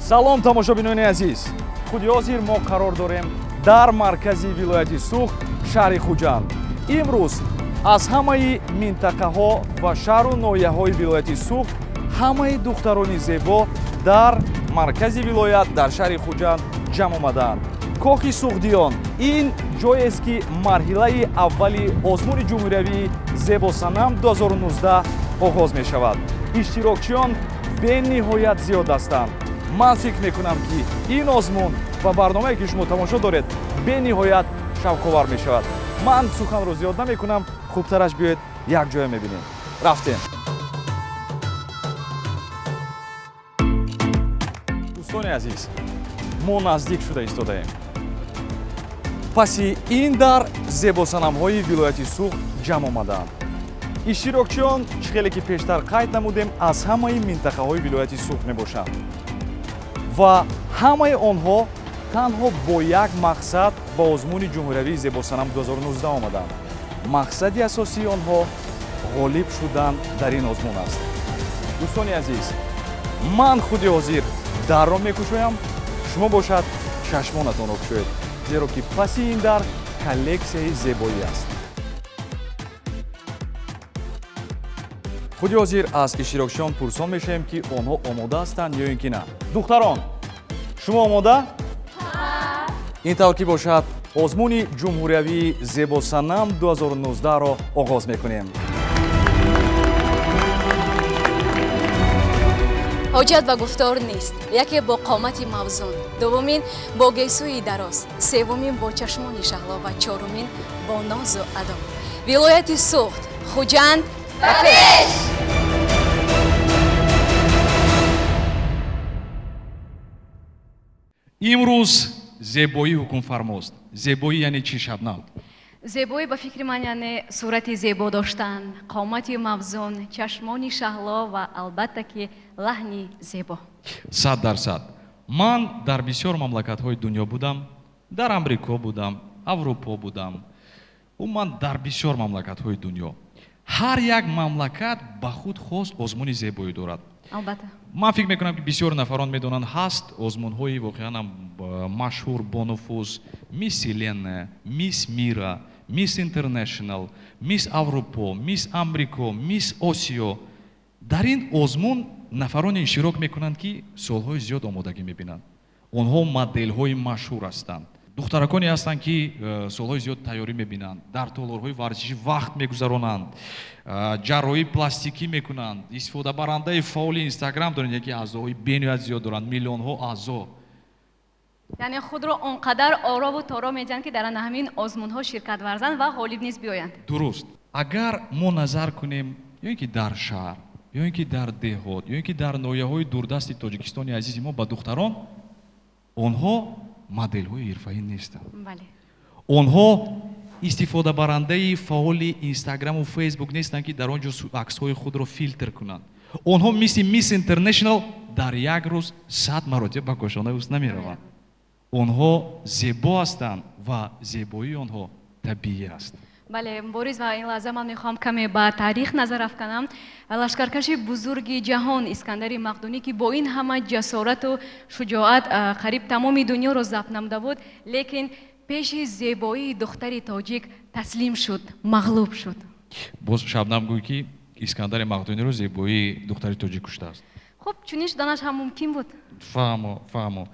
салом тамошобинони азиз, худи ҳозир мо қарор дорем дар маркази вилояти Суғд, шаҳри Хуҷанд. имрӯз аз ҳамаи минтақаҳо ва шаҳру ноҳияҳои вилояти Суғд ҳамаи духтарони зебо дар маркази вилоят дар шаҳри Хуҷанд ҷамъ омадаанд. Кохи суғдиён, ин ҷоест ки марҳилаи аввали озмуни ҷумҳуриявии зебосанам 2019 оғоз мешавад. иштирокчиён бениҳоят зиёд ҳастанд. ман фикр мекунам ки ин озмун ва барномае ки шумо тамошо доред бениҳоят шавқовар мешавад. ман суханро зиёд намекунам, хубтараш биёед якҷоя мебинем. рафтем. дӯстони азиз, мо наздик шуда истодаем. паси ин дар зебосанамҳои вилояти Суғд ҷамъ омадаанд. иштирокчиён чӣ хеле ки пештар қайд намудем аз ҳамаи минтақаҳои вилояти Суғд мебошанд ва ҳамаи онҳо танҳо бо як мақсад ба озмуни ҷумҳуриявии зебосанам 2019 омаданд. мақсади асосии онҳо ғолиб шудан дар ин озмун аст. дӯстони азиз, ман худи ҳозир дарро мекушоям, шумо бошад чашмонатонро кушоед, зеро ки паси ин дар коллексияи зебоӣ аст. худи ҳозир аз иштирокчиён пурсон мешавем ки онҳо омода ҳастанд ё ин ки на. духтарон, шумо омода? ин тавр ки бошад, озмуни ҷумҳуриявии зебосанам 2019-ро оғоз мекунем. ҳоҷат ба гуфтор нест. яке бо қомати мавзун, дуввумин бо гесӯи дароз, севумин бо чашмони шаҳло ва чорумин бо нозу адо. вилояти Суғд, Хуҷанд ба пеш! имрӯз зебоӣ ҳукмфармост. зебоӣ яъне чӣ, Шабнам? зебоӣ ба фикри ман яъне сурати зебо доштан, қомати мавзун, чашмони шаҳло ва албатта ки лаҳни зебо. 100%. ман дар бисёр мамлакатҳои дунё будам. дар амрико будам, аврупо будам, умуман дар бисёр мамлакатҳои дунё. ҳар як мамлакат ба худ хос озмуни зебоӣ дорад. албатта ман фикр мекунам ки бисёр нафарон медонанд ҳаст озмунҳои воқеан машҳур бонуфуз, мисс Селена, мисс Мира, мисс Интернешнл, мисс Аврупо, мисс Амрико, мисс Осиё. дар ин озмун нафароне иштирок мекунанд ки солҳои зиёд омодагӣ мебинанд. онҳо моделҳои машҳур ҳастанд. духтараконе ҳастанд ки солҳои зиёд тайёрӣ мебинанд, дар толорҳои варзишӣ вақт мегузаронанд, ҷарроҳии пластикӣ мекунанд, истифодабарандаи фаъоли Инстаграм доранд, яке аъзоҳои бениҳоят зиёд доранд, миллионҳо аъзо. яъне худро он қадар орову торо медиҳанд ки дар ҳамин озмунҳо ширкат варзанд ва ғолиб низ биёянд. дуруст. агар мо назар кунем ё ин ки дар шаҳр, ё ин ки дар деҳот, ё ин ки дар ноҳияҳои дурдасти тоҷикистони азизи мо ба духтарон, онҳо моделҳои ҳирфаӣ нестанд. бале. онҳо истифодабарандаи фаъоли Инстаграму Фейсбук нестанд ки дар он ҷо аксҳои худро филтр кунанд. онҳо мисли мисс Интернешнл дар як рӯз 100 маротиба ба кошонаи уст намераванд. онҳо зебо ҳастанд ва зебоии онҳо табиӣ аст. бале, борис ва ин лаҳза ман мехоҳам каме ба таърих назар афканам. лашкаркаши бузурги ҷаҳон Искандари Мақдунӣ ки бо ин ҳама ҷасорату шуҷоат қариб тамоми дунёро забт намуда буд, лекин пеши зебоии духтари тоҷик таслим шуд, мағлуб шуд. боз Шабнам гӯй ки Искандари Мақдуниро зебоии духтари тоҷик куштааст. хуб, чунин шуданаш ҳам мумкин буд. фаҳмо.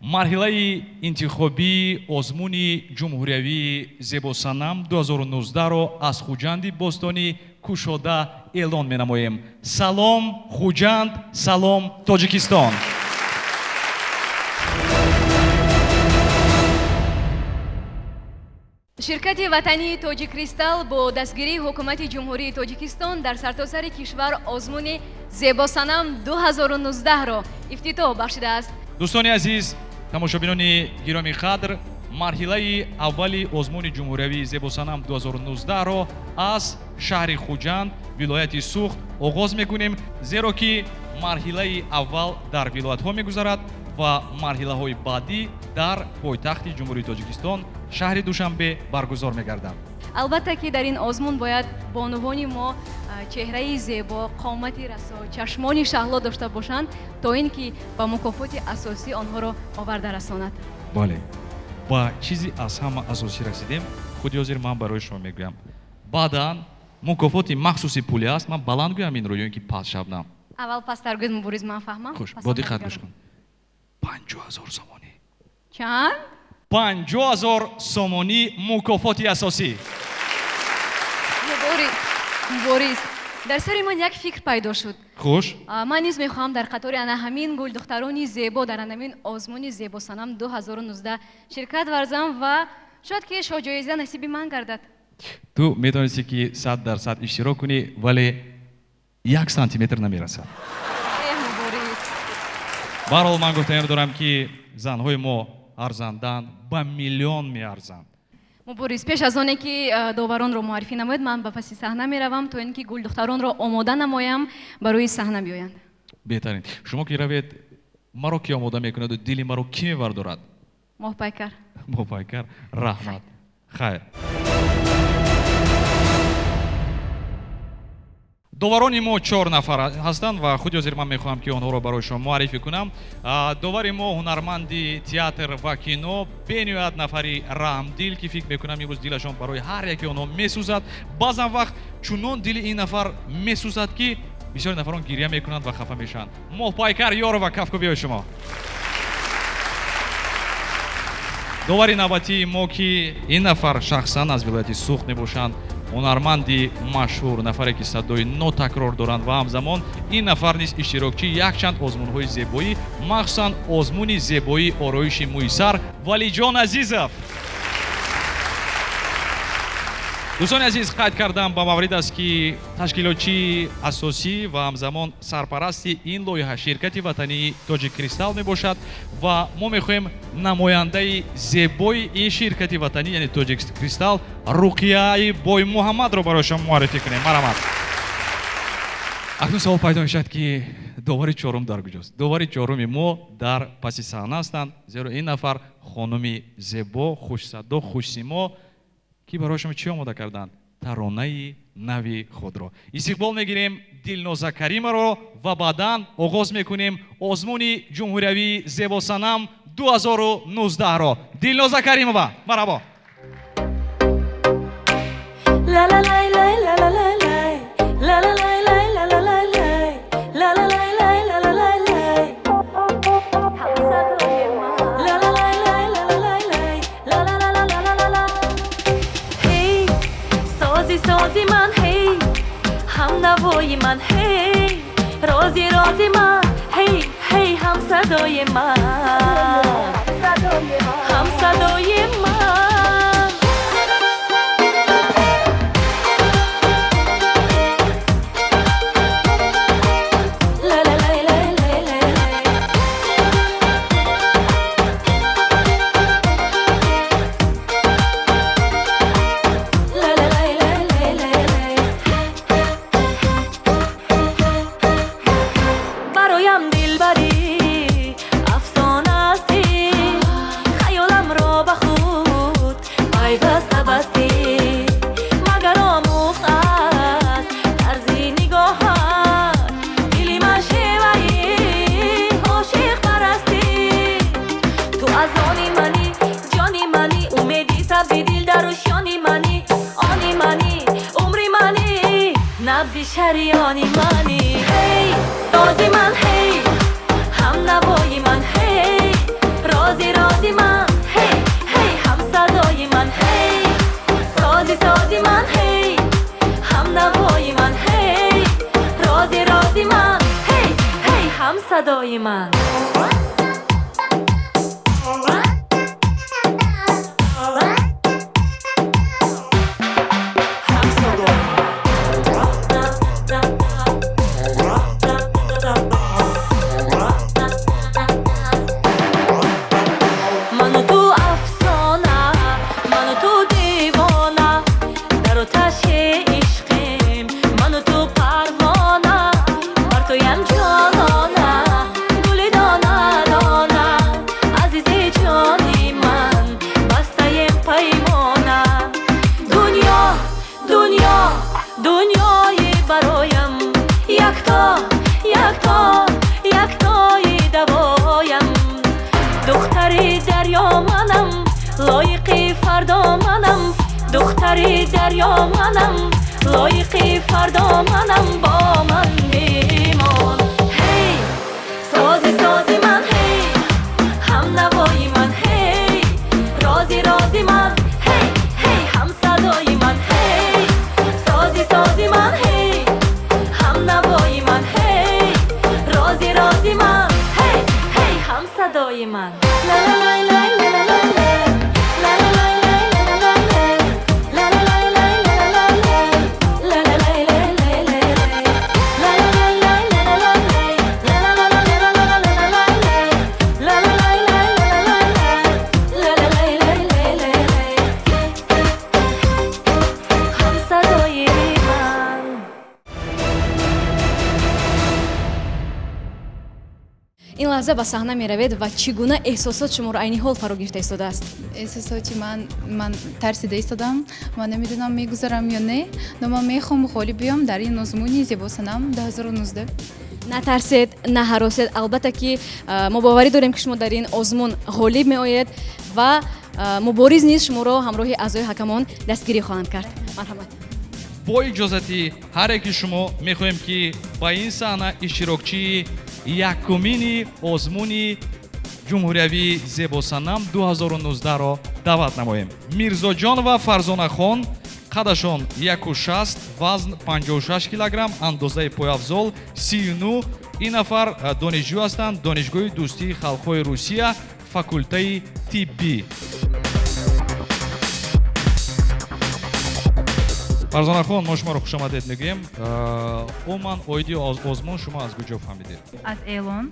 марҳилаи интихобии озмуни ҷумҳуриявии зебосанам 2019-ро аз Хуҷанди Бостонӣ кушода эълон менамоем. салом Хуҷанд, салом Тоҷикистон. ширкати ватании Тоҷик Кристалл бо дастгирии ҳукумати ҷумҳурии Тоҷикистон дар сартосари кишвар озмуни зебосанам 2019-ро ифтитоҳ бахшидааст. дӯстони азиз, тамошобинони гироми қадр, марҳилаи аввали озмуни ҷумҳуриявии зебосанам 2019-ро аз шаҳри Хуҷанд, вилояти Суғд оғоз мекунем, зеро ки марҳилаи аввал дар вилоятҳо мегузарад ва марҳилаҳои баъдӣ дар пойтахти ҷумҳурии Тоҷикистон, шаҳри Душанбе баргузор мегарданд. албатта ки дар ин озмун бояд бонувони мо чеҳраи зебо, қомати расо, чашмони шаҳло дошта бошанд, то ин ки ба мукофоти асосӣ онҳоро оварда расонад. бале ба чизи аз ҳама асосӣ расидем. худи ҳозир ман барои шумо мегӯям, баъдан мукофоти махсуси пулӣ аст. ман баланд гӯям инро ё ин ки паст шабнам? аввал пасттар гӯед мубориз, ман фаҳмам. хуш, бо диққат гӯш кун. 50,000 сомонӣ. Чанд? 50,000 сомонӣ мукофоти асосӣ. мубориз, дар сари ман як фикр пайдо шуд. хуш, ман низ мехоҳам дар қатори ана ҳамин гулдухтарони зебо дар анамин озмуни зебосанам 2019 ширкат варзам ва шояд ки шоҳҷоиза насиби ман гардад. ту метавонисти ки 100% иштирок кунӣ, вале 1 сантиметр намерасад. Мубориз. барҳол ман гуфтаем дорам ки занҳои мо арзанданд, ба миллион меарзанд. мубориз, пеш аз оне ки доваронро муаррифӣ намоед, ман ба паси саҳна меравам то ин ки гулдухтаронро омода намоям барои саҳна биёянд. беҳтарин. шумо ки равед, маро ки омода мекунаду дили маро ки мевардорад? моҳпайкар. моҳпайкар. раҳмат. хайр. доварони мо 4 нафар ҳастанд ва худи ҳозир ман мехоҳам ки онҳоро барои шумо муаррифӣ кунам. довари мо ҳунарманди театр ва кино бениҳоят нафари раҳмдил ки фикр мекунам имрӯз дилашон барои ҳар яки онҳо месӯзад. баъзан вақт чунон дили ин нафар месӯзад ки бисёри нафарон гирья мекунанд ва хафа мешаванд. моҳпайкар Ёрова кафко биёй шумо. довари навбатии мо ки ин нафар шахсан аз вилояти Суғд мебошанд, ҳунарманди машҳур, нафаре ки садои нотакрор доранд ва ҳамзамон ин нафар низ иштирокчи якчанд озмунҳои зебоӣ, махсусан озмуни зебоии ороиши мӯи сар, Валиҷон Азизов. дӯстони азиз, қайд кардам ба маврид аст ки ташкилотчии асосӣ ва ҳамзамон сарпарасти ин лоиҳа ширкати ватании Тоҷик Кристалл мебошад ва мо мехоҳем намояндаи зебои ин ширкати ватанӣ, яъне Тоҷик Кристалл, Руқияи Бой Муҳаммадро барои шумо муаррифӣ кунем. марамат. акнун савол пайдо мешавад ки довари чорум дар куҷост? довари чоруми мо дар паси саҳна ҳастанд, зеро ин нафар хонуми зебо, хушсадо, хушсимо ки барои шумо чӣ омода карданд? таронаи нави худро. истиқбол мегирем Дилноза Каримаро ва баъдан оғоз мекунем озмуни ҷумҳуриявии зебосанам 2019-ро. Дилноза Каримова, марҳабо. سازی من هی هم نوای من هی رازی رازی من هی هی هم صدای من هم صدای من لا لا لا لا لا لا شریانی منی هی رازی من هی هم نوای من هی رازی رازی من هی هی هم صدای من هی سازی سازی من هی هم نوای من هی رازی رازی من هی هی هم صدای من дунёи бароям яктои давоям духтари дарё манам лоиқи фардо манам духтари дарё манам лоиқи фардо манам бо ман мемон ҳей сози сози ман ҳей ҳамнавои ман ҳей рози рози ман ҳей ҳей ҳамсадои ман ҳей сози сози ман ҳей ҳамнавои ман ҳей рози рози ман ҳей ҳей ҳамсадои ман ин лаҳза ба саҳна меравед ва чӣ гуна эҳсосот шуморо айни ҳол фаро гирифта истодааст? эҳсосоти ман тарсида истодам ва намедонам мегузарам ё не, но ман мехоҳам ғолиб биём дар ин озмуни зебосанам 2019. Натарсед, наҳаросед, албатта ки мо боварӣ дорем ки шумо дар ин озмун ғолиб меоед ва мубориз низ шуморо ҳамроҳи аъзои ҳакамон дастгирӣ хоҳанд кард. Марҳамат. бо иҷозати ҳар яки шумо мехоҳем ки ба ин саҳна иштирокчии якумини озмуни ҷумҳуриявии зебосанам 2019-ро даъват намоем. Мирзоҷон ва Фарзонахон қадашон 160, вазн 56 килограмм, андозаи пойафзол 39. ин нафар донишҷӯ ҳастанд, донишгоҳи дӯстии халқҳои Русия, факултаи тиббӣ. Фарзонахон, мо шуморо хушомадед мегӯем. умуман оиди озмун шумо аз куҷо фаҳмидед? Аз эълон.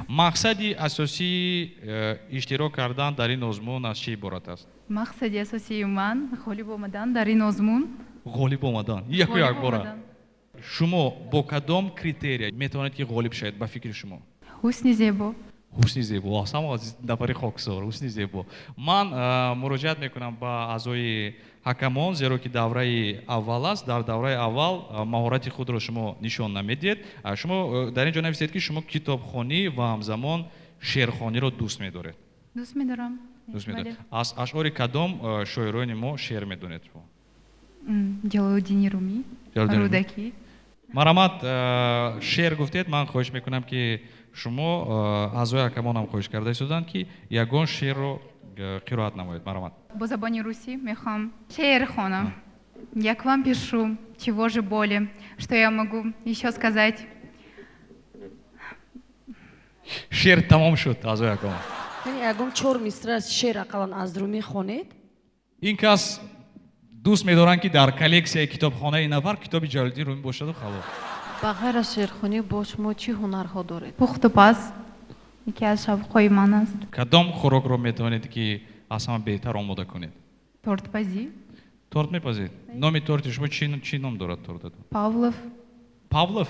мақсади асосии иштирок кардан дар ин озмун аз чӣ иборат аст? Мақсади асосии ман ғолиб омадан дар ин озмун. ғолиб омадан яку як бора. шумо бо кадом критерия метавонед ки ғолиб шавед ба фикри шумо? ҳусни зебо. ҳусни зебо. само аз нафари хоксор ҳусни зебо. ман муроҷиат мекунам ба аъзои ҳакамон, зеро ки давраи аввал аст. дар давраи аввал маҳорати худро шумо нишон намедиҳед. шумо дар ин ҷо нависед ки шумо китобхонӣ ва ҳамзамон шеърхониро дӯст медоред. Дӯст медорам. аз ашъори кадом шоирони мо шеър медонед? ҷалолуддини Румӣ, Рӯдакӣ. марҳамат, шеър гуфтед. ман хоҳиш мекунам ки шумо аъзои ҳакамонам хоҳиш карда истоданд ки ягон шеърро қироат намоед. марҳамат. Бо забони русӣ мехоҳам шеър хонам. Я к вам пишу, чего же более, что я могу еще сказать? шеър тамом шуд. аъзои ҳакамон, ягон 4 мисра аз шеър ақаллан аз Румӣ хонед? ин кас дӯст медоранд ки дар коллексияи китобхонаи нафар китоби Ҷалолиддин Румӣ бошаду халос. ба ғайр аз шеърхонӣ бо шумо чӣ ҳунарҳо доред? Пухтупаз яке аз шавқҳои ман аст. кадом хӯрокро метавонед ки аз ҳама беҳтар омода кунед? Тортпазӣ. торт мепазед? номи торти шумо чӣ ном дорад тортатон? Павлов. Павлов?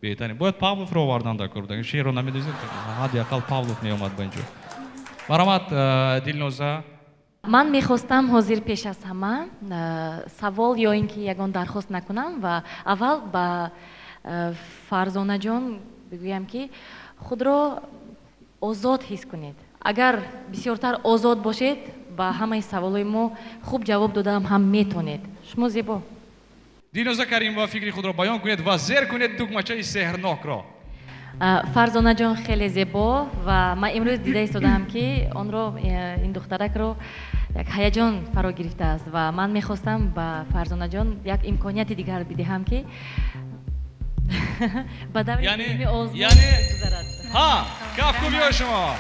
беҳтарин. бояд Павловро овардан дар кор. шеърро намедонед? ҳадди ақал Павлов меомад ба ин ҷо. марҳамат, Дилноза. ман мехостам ҳозир пеш аз ҳама савол ё ин ки ягон дархост накунам ва аввал ба Фарзонаҷон бигӯям ки худро озод ҳис кунед. агар бисёртар озод бошед ба ҳамаи саволҳои мо хуб ҷавоб додам ҳам метонед. шумо зебо. Дилноза Каримова, фикри худро баён кунед ва зер кунед тугмачаи сеҳрнокро. Фарзонаҷон хеле зебо ва ман имрӯз дида истодам ки онро ин духтаракро як ҳаяҷон фаро гирифтааст ва ман мехостам ба Фарзонаҷон як имконияти дигар бидиҳам ки ба даври илми озмун гузарад. кафку биё шумо.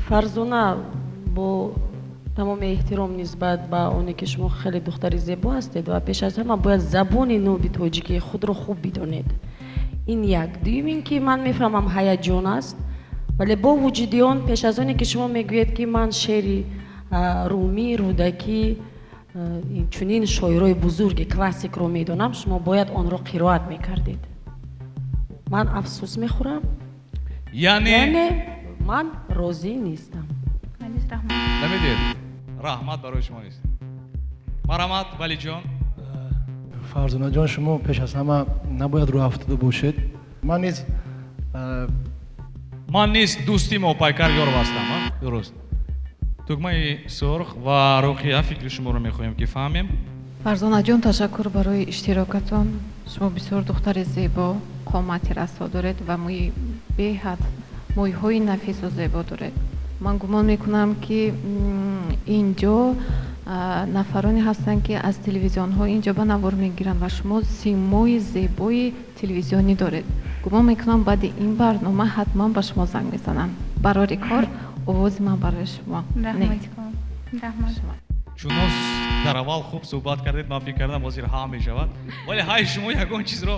Фарзона, бо тамоми эҳтиром нисбат ба оне ки шумо хеле духтари зебо ҳастед ва пеш аз ҳама бояд забони ноби тоҷикии худро хуб бидонед. ин як. дуюм ин ки ман мефаҳмам ҳаяҷон аст, вале бо вуҷуди он пеш аз оне ки шумо мегӯед ки ман шеъри Румӣ, Рӯдакӣ, инчунин шоирои бузурги классикро медонам, шумо бояд онро қироат мекардед. ман афсӯс мехӯрам. яъне ман розӣ нестам. намедед? раҳмат барои шумо нест. марҳамат валиҷон. фарзона ҷон, шумо пеш аз ҳама набояд рӯ афтода бошед. ман низ дӯсти мопайкар ёр ҳастам. дуруст. тугмаи сурх ва рӯхия фикри шуморо мехоҳем ки фаҳмем. фарзонаҷон, ташаккур барои иштирокатон. шумо бисёр духтари зебо, қомати расо доред ва мӯи беҳад мӯйҳои нафису зебо доред. ман гумон мекунам ки инҷо нафароне ҳастанд ки аз телевизионҳо инҷо ба навор мегиранд ва шумо симои зебои телевизионӣ доред. гумон мекунам баъди ин барнома ҳатман ба шумо занг мезанам. барори кор овози ман барои шумо. чунон дар аввал хуб суҳбат кардед, ман фикр кардам ҳозир ҳам мешавад, вале ҳай шумо ягон чизро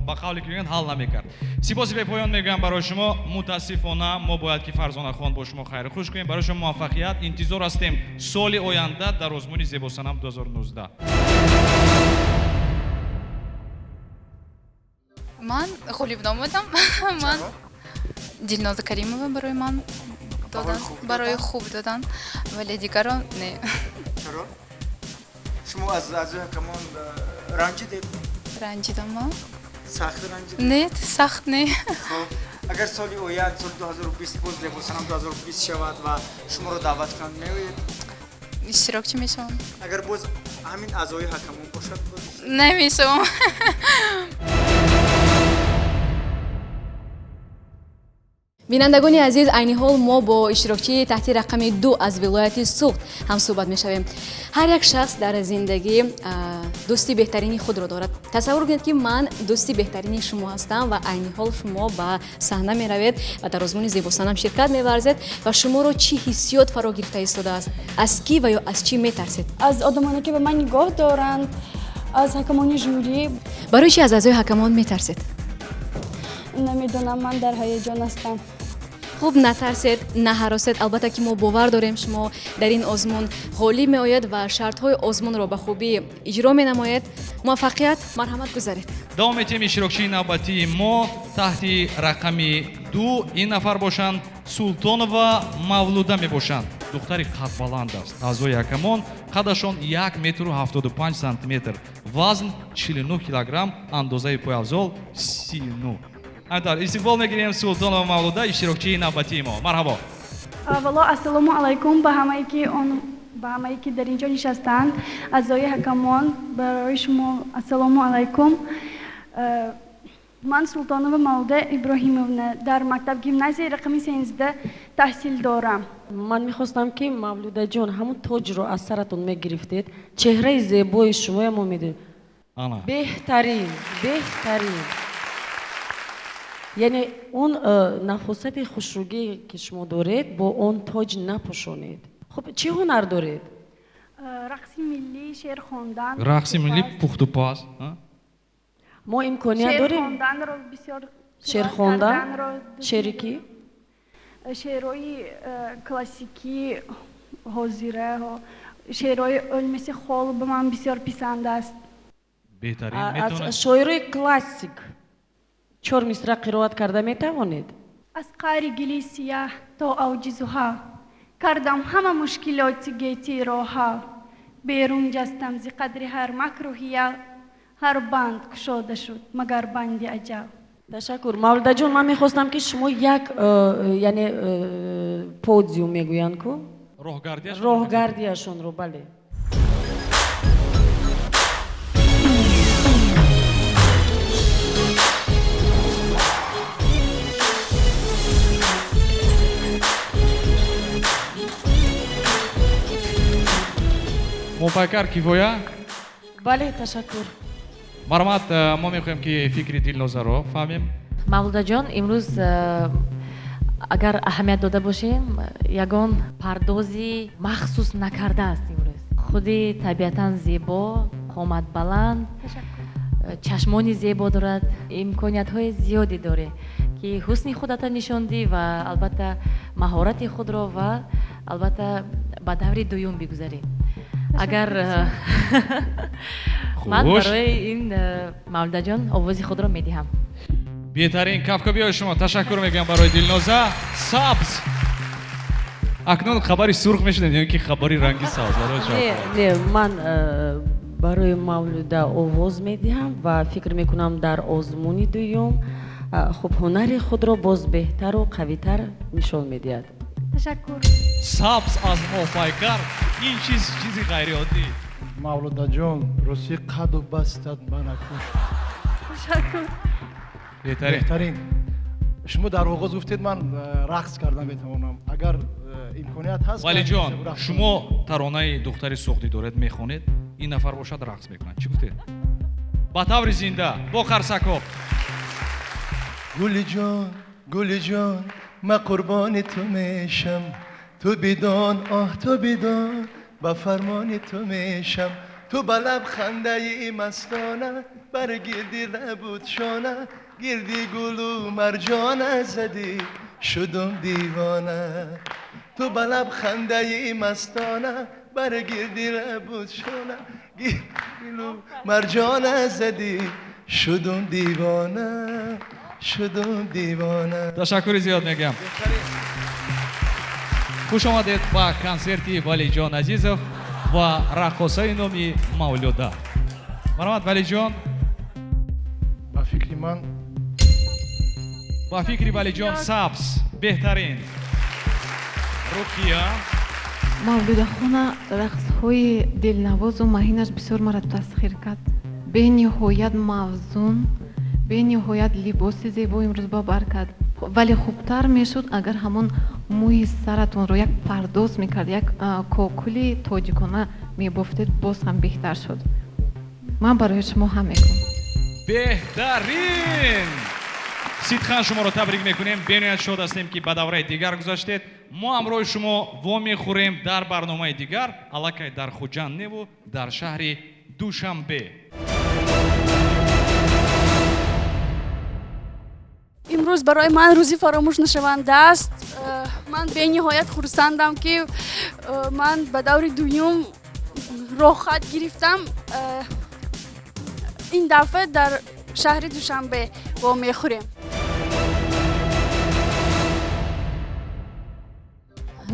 ба қавле ки мегӯянд ҳал намекард. сипоси бепоён мегӯям барои шумо. мутаассифона мо бояд ки фарзонахон бо шумо хайру хуш кунем. барои шумо муваффақият интизор ҳастем соли оянда дар озмуни зебосанам 2019. ман ғолибном будам. ман дилноза каримова барои ман додан, барои хуб додан, вале дигарон не. шумо аз ҳакамон ранҷидед? ранҷидам ман? сахт ранҷидед? Не, сахт не. хуб, агар соли оянд, соли 2020 боз зебосанам 2020 шавад ва шуморо даъват кунанд меоед? иштирокчӣ мешавам. агар боз ҳамин аъзои ҳакамон бошад? намешавам. бинандагони азиз, айни ҳол мо бо иштирокчии таҳти рақами 2 аз вилояти Суғд ҳам суҳбат мешавем. ҳар як шахс дар зиндагӣ дӯсти беҳтарини худро дорад. тасаввур кунед ки ман дӯсти беҳтарини шумо ҳастам ва айни ҳол шумо ба саҳна меравед ва дар озмуни зебосанам ширкат меварзед ва шуморо чӣ ҳиссиёт фаро гирифта истодааст? аз кӣ ва ё аз чӣ метарсед? аз одамоне ки ба ман нигоҳ доранд, аз ҳакамони жюри. барои чӣ аз аъзои ҳакамон метарсед? намедонам, ман дар ҳаяҷон ҳастам. хуб, натарсед, наҳаросед. албатта ки мо бовар дорем шумо дар ин озмун ғолиб меоед ва шартҳои озмунро ба хубӣ иҷро менамоед. муваффақият, марҳамат гузаред. давом метем иштирокчии навбатии мо таҳти рақами 2 ин нафар бошанд. Султонова Мавлуда мебошанд. духтари қадбаланд аст. аъзои ҳакамон, қадашон 1 метру 75 сантиметр, вазн 49 килограмм, андозаи пойафзол 39. Антар, истиқбол мегирем Султонова Мавлуда, иштирокчии навбатии мо. Марҳабо. аввало ассалому алайкум ба ҳамаи ки дар инҷо нишастанд. аъзои ҳакамон, барои шумо ассалому алайкум. ман Султонова Мавлуда Иброҳимовна дар мактаб гимназияи рақами 13 таҳсил дорам. ман мехостам ки мавлудаҷон ҳамун тоҷро аз саратон мегирифтед. чеҳраи зебои шумоям мо медонед. беҳтарин. яъне он нафосати хушругие ки шумо доред бо он тоҷ напӯшонед. хуб, чӣ ҳунар доред? рақси миллӣ, шеър хондан. рақси миллӣ пухтупаз. мо имконият дорем шеър хондан. шеъри ки? шеърои классикӣ, ҳозира, шеърои Олмиси Хол ба ман бисёр писанд аст. беҳтарин метавонед. аз шоирои классик 4 мисра қироат карда метавонед? аз қаъри гили сияҳ то авҷи зуҳа кардам ҳама мушкилоти гети роҳа. берун ҷастам зи қадри ҳар макру ҳия, ҳар банд кушода шуд магар банди аҷал. ташаккур. мавлудаҷон, ман мехостам ки шумо як яъне подиум мегӯянд ку? роҳгардияшонро, бале. мупайкар кифоя? бале, ташаккур. марҳамат, мо мехоҳем ки фикри Дилнозаро фаҳмем. мавлудаҷон, имрӯз агар аҳамият дода бошем, ягон пардози махсус накардааст. имрӯз худи табиатан зебо, қоматбаланд, чашмони зебо дорад, имкониятҳои зиёде дорӣ ки ҳусни худата нишондӣ ва албатта маҳорати худро ва албатта ба даври дуюм бигузарӣ. агар ман барои ин мавлудаҷон овози худро медиҳам. беҳтарин кафкобиҳои шумо. ташаккур мегӯям барои Дилноза. сабз акнун хабари сурх мешунем ё ки хабари ранги сабз не ман барои мавлуда овоз медиҳам ва фикр мекунам дар озмуни дуюм хуб ҳунари худро боз беҳтару қавитар нишон медиҳад. Ташаккур. сабз аз мофайкар ин чизи ғайриоддӣ. мавлудаҷон росӣ қаду бастат мана куш. Ташаккур. беҳтарин. шумо дар оғоз гуфтед ман рақс карда метавонам. агар имконият ҳаст валиҷон шумо таронаи духтари сухдидорет мехонед ин нафар бошад рақс мекунад чӣ гуфтед ба таври зинда бо қарсакҳо گلی جان من قربان تو میشم تو بدان تو بدان با فرمان تو میشم تو با لبخنده مستانه برگردی نبود شانه گردی گلو مرجانه زدی شدم دیوانه تو با لبخنده مستانه برگردی نبود شانه گلو مرجانه زدی شدم دیوانه شدم دیوانه. تشکر زیاد میگم. خوش آمدید با کنسرتی ولیجان عزیزов و رقاصای نامی مولودا. مرحمت ولیجان. با فکری ولیجان سبز بهترین. رقیه. مولودا خونه رقص‌های دلنواز و مهینش بسیار مرا تسخیر کرد. به نهایت موزون به نهایت لباس زیبا امروز با بر کرد ولی خوبتر میشد اگر همون موی سرتون رو یک پرداز میکرد یک کوکولی تاجیکانه میبافتید باز هم بهتر شد من برای شما هم میکنم بهترین سیدخان شما رو تبریک میکنیم بنیاد شد هستیم که به دوره دیگر گذاشتید ما امروز شما وامی خوریم در برنامه دیگر علاقه در خوجند نیو در شهر دوشنبه امروز برای من روزی فراموش نشونده است من به نهایت خرسندم که من به دور دوم راحت گرفتم این دفعه در شهر دوشنبه با میخوریم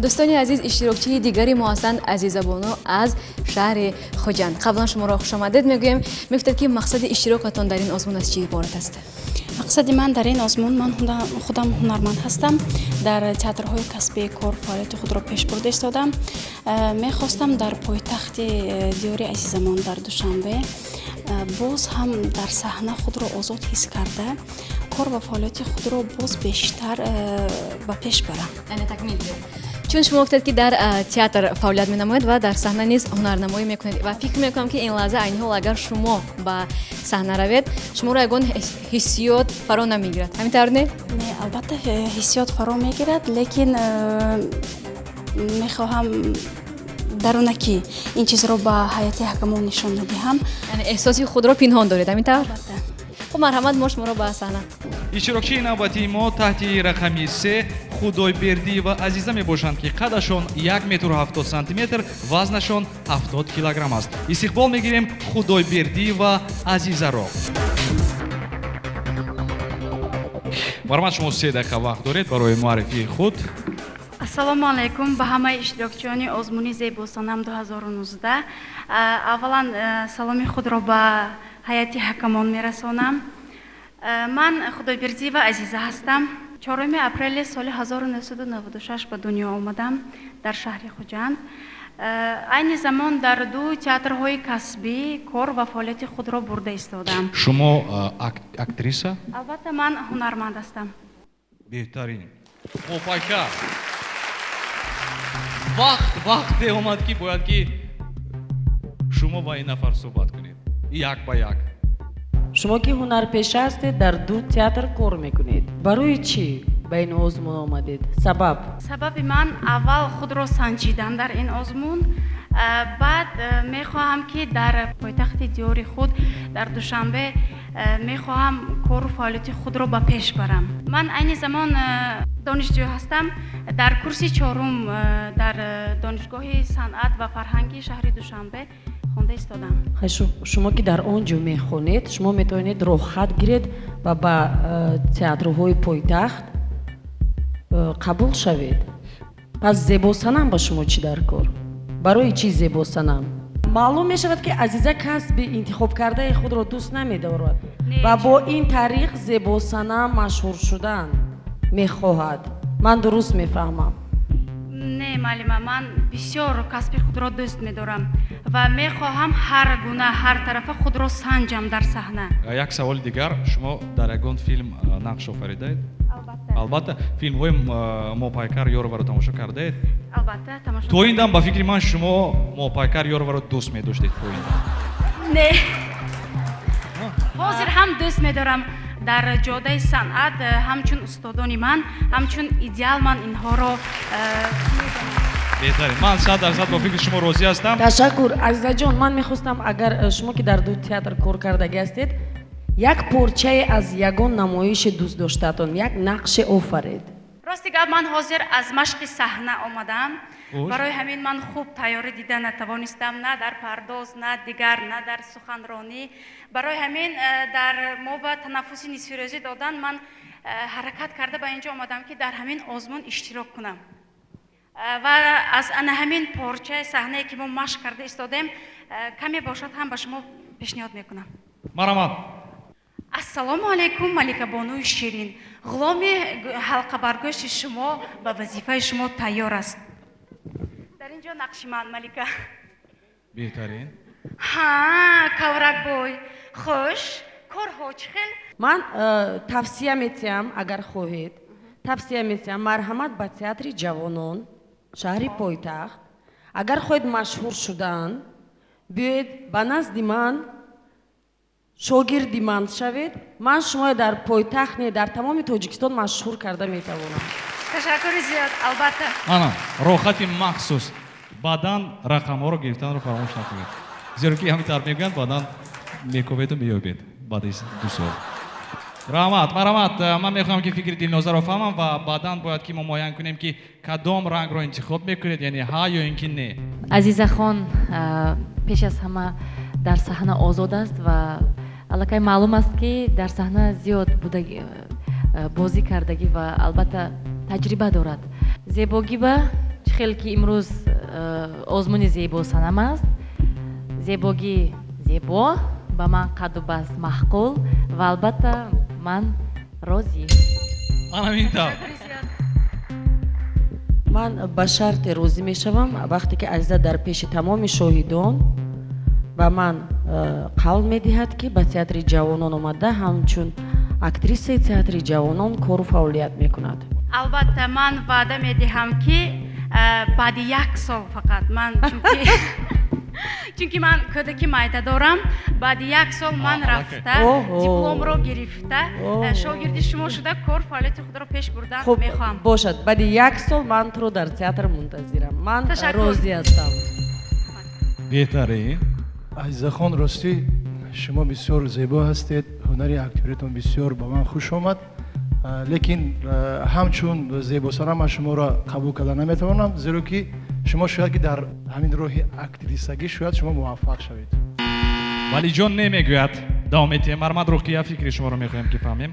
دوستانی عزیز اشتراکچی دیگری ما هستند عزیزه بانو از شهر خوجند قبلا شما را خوش آمدید میگویم میگفتید که مقصد اشتراکتان در این آزمون از چی عبارت است مقصد من در این آزمون من خودم هنرمند هستم در تئاترهای کسبی کار فعالیت خود را پیش برده ایستادم میخواستم در پایتخت دیار عزیزمان در دوشنبه باز هم در صحنه خود را آزاد حس کرده کار و فعالیت خود را باز بیشتر به پیش برم یعنی تکمیل چون شما گفتید که در تئاتر فعالیت می‌نمایید و در صحنه نیز هنرنمایی می‌کنید و فکر می‌کنم که این لحظه عین حال اگر شما به صحنه روید شما را یگان حسیات فرا نمیگیرد همینطور نه البته حسیات فرا میگیرد لیکن میخواهم درونکی این چیز رو به حیات حکمان نشان بدهم یعنی احساسی خود را پنهان دارید همینطور خب مرحمت ما شما را به صحنه اشتراکچی نوبتی ما تحت رقمی 3 خدایبردی و عزیزه میباشند که قدشان 1 متر و 70 سانتی متر وزنشان 70 کیلوگرم است استقبال میگیریم خدایبردی و عزیزه را مرحمت شما 3 دقیقه وقت دارید برای معرفی خود السلام علیکم به همه اشتراکچیان آزمون زیبا سنم 2019 اولا سلامی خود را به حیات حکمان میرسانم من خدایبردی و عزیزه هستم 4 اپریل سال 1996 به دنیا آمدم در شهر خوجند این زمان در 2 تئاترهای کسبی کار و فعالیت خود را برده ایستادم شما اکتریسا البته من هنرمند هستم بهترین موفقیت وقت اومد که باید که شما با این نفر صحبت کنید یک با یک شما که هنرپیشه هستید در 2 تئاتر کار میکنید برای چی به این آزمون آمدید سبب من اول خود را سنجیدم در این آزمون بعد میخواهم که در پایتخت دیار خود در دوشنبه میخواهم کار و فعالیت خود را به پیش برم من این زمان دانشجو هستم در کورس 4 در دانشگاه صنعت و فرهنگی شهر دوشنبه خونده ایستادم شما که در آنجا میخونید شما میتونید راحت گیرید و با تئاترهای پایتخت قبول شوید пас зебосанам ба шумо чӣ дар кор? барои чӣ зебосанам? маълум мешавад ки азиза касби интихоб кардаи худро дӯст намедорад ва бо ин тариқ зебосанам машҳур шудан мехоҳад. ман дуруст мефаҳмам? не маълима, ман бисёр касби худро дӯст медорам ва мехоҳам ҳар гуна ҳар тарафа худро санҷам дар саҳна. як саволи дигар, шумо дар ягон филм нақш офаридаед? албатта. Филмҳои мопайкар ёроваро тамошо кардаед? албатта тамошо. то ин дам ба фикри ман шумо мопайкар ёроваро дӯст медоштед то ин дам? не ҳозир ҳам дӯст медорам. дар ҷодаи санъат ҳамчун устодони ман, ҳамчун идеал ман инҳоро беҳтаре. Ман 100% бо фикри шумо розӣ ҳастам. Ташаккур азизаҷон, ман мехостам агар шумо ки дар ду театр кор кардагӣ ҳастед, як порчае аз ягон намоиши дӯстдоштаатон, як нақше офаред. рости гап, ман ҳозир аз машқи саҳна омадам. барои ҳамин ман хуб тайёрӣ дида натавонистам, на дар пардоз, на дигар, на дар суханронӣ. барои ҳамин дар мо ба танаффуси нисфирӯзӣ додан ман ҳаракат карда ба инҷо омадам ки дар ҳамин озмун иштирок кунам. ва аз ана ҳамин порчаи саҳнае ки мо машқ карда истодем, каме бошад ҳам ба шумо пешниҳод мекунам. Марамат. ассалому алайкум Малика Бонуи Ширин. ғуломи ҳалқабаргӯшти шумо ба вазифаи шумо тайёр аст. дар инҷо нақши ман Малика. беҳтарин. ҳа, кавракбой. хуш, корҳо чӣ хел? ман тавсия метиҳам, агар хоҳед, тавсия метиҳам марҳамат ба театри ҷавонон, шаҳри пойтахт. агар хоҳед машҳур шудан, биёед ба назди ман, шогирди ман шавед. ман шуморо дар пойтахт не, дар тамоми тоҷикистон машҳур карда метавонам. ташаккури зиёд. албатта. ана рохати махсус. баъдан рақамҳоро гирифтанро фаромӯш накунед. зеро ки ҳамин тарб мегӯянд баъдан мековеду меёбед баъди 2 сол. марамат, ман мехоҳам ки фикри Дилнозаро фаҳмам ва баъдан бояд ки мо муайян кунем ки кадом рангро интихоб мекунед, яъне ҳа ё ин ки не. азизахон пеш аз ҳама дар саҳна озод аст ва аллакай маълум аст ки дар саҳна зиёд бозӣ кардагӣ ва албатта таҷриба дорад. зебогиба чӣ хел ки имрӯз озмуни зебосанам аст, зебогӣ зебо, ба ман қадду баст маҳқул ва албатта ман розӣ. ман ба шарте розӣ мешавам вақте ки азиза дар пеши тамоми шоҳидон ба ман қавл медиҳад ки ба театри ҷавонон омада ҳамчун актрисаи театри ҷавонон кору фаъолият мекунад. албатта ман ваъда медиҳам ки баъди 1 сол фақат ман чунки ман кӯдаки майда дорам, баъди 1 сол ман рафта дипломро гирифта шогирди шумо шуда кор фаъолияти худро пеш бурдан мехоҳам. бошад, баъди 1 сол ман туро дар театр мунтазирам. ман розӣ ҳастам. беҳтарин. азизахон, ростӣ шумо бисёр зебо ҳастед, ҳунари актёритон бисёр ба ман хуш омад. лекин ҳамчун зебосанам ман шуморо қабул карда наметавонам, зеро ки шумо шояд ки дар ҳамин роҳи актрисагӣ шояд шумо муваффақ шавед. валӣ ҷон намегӯяд. давом метиҳем. Мармад Руқия, фикри шуморо мехоҳем ки фаҳмем.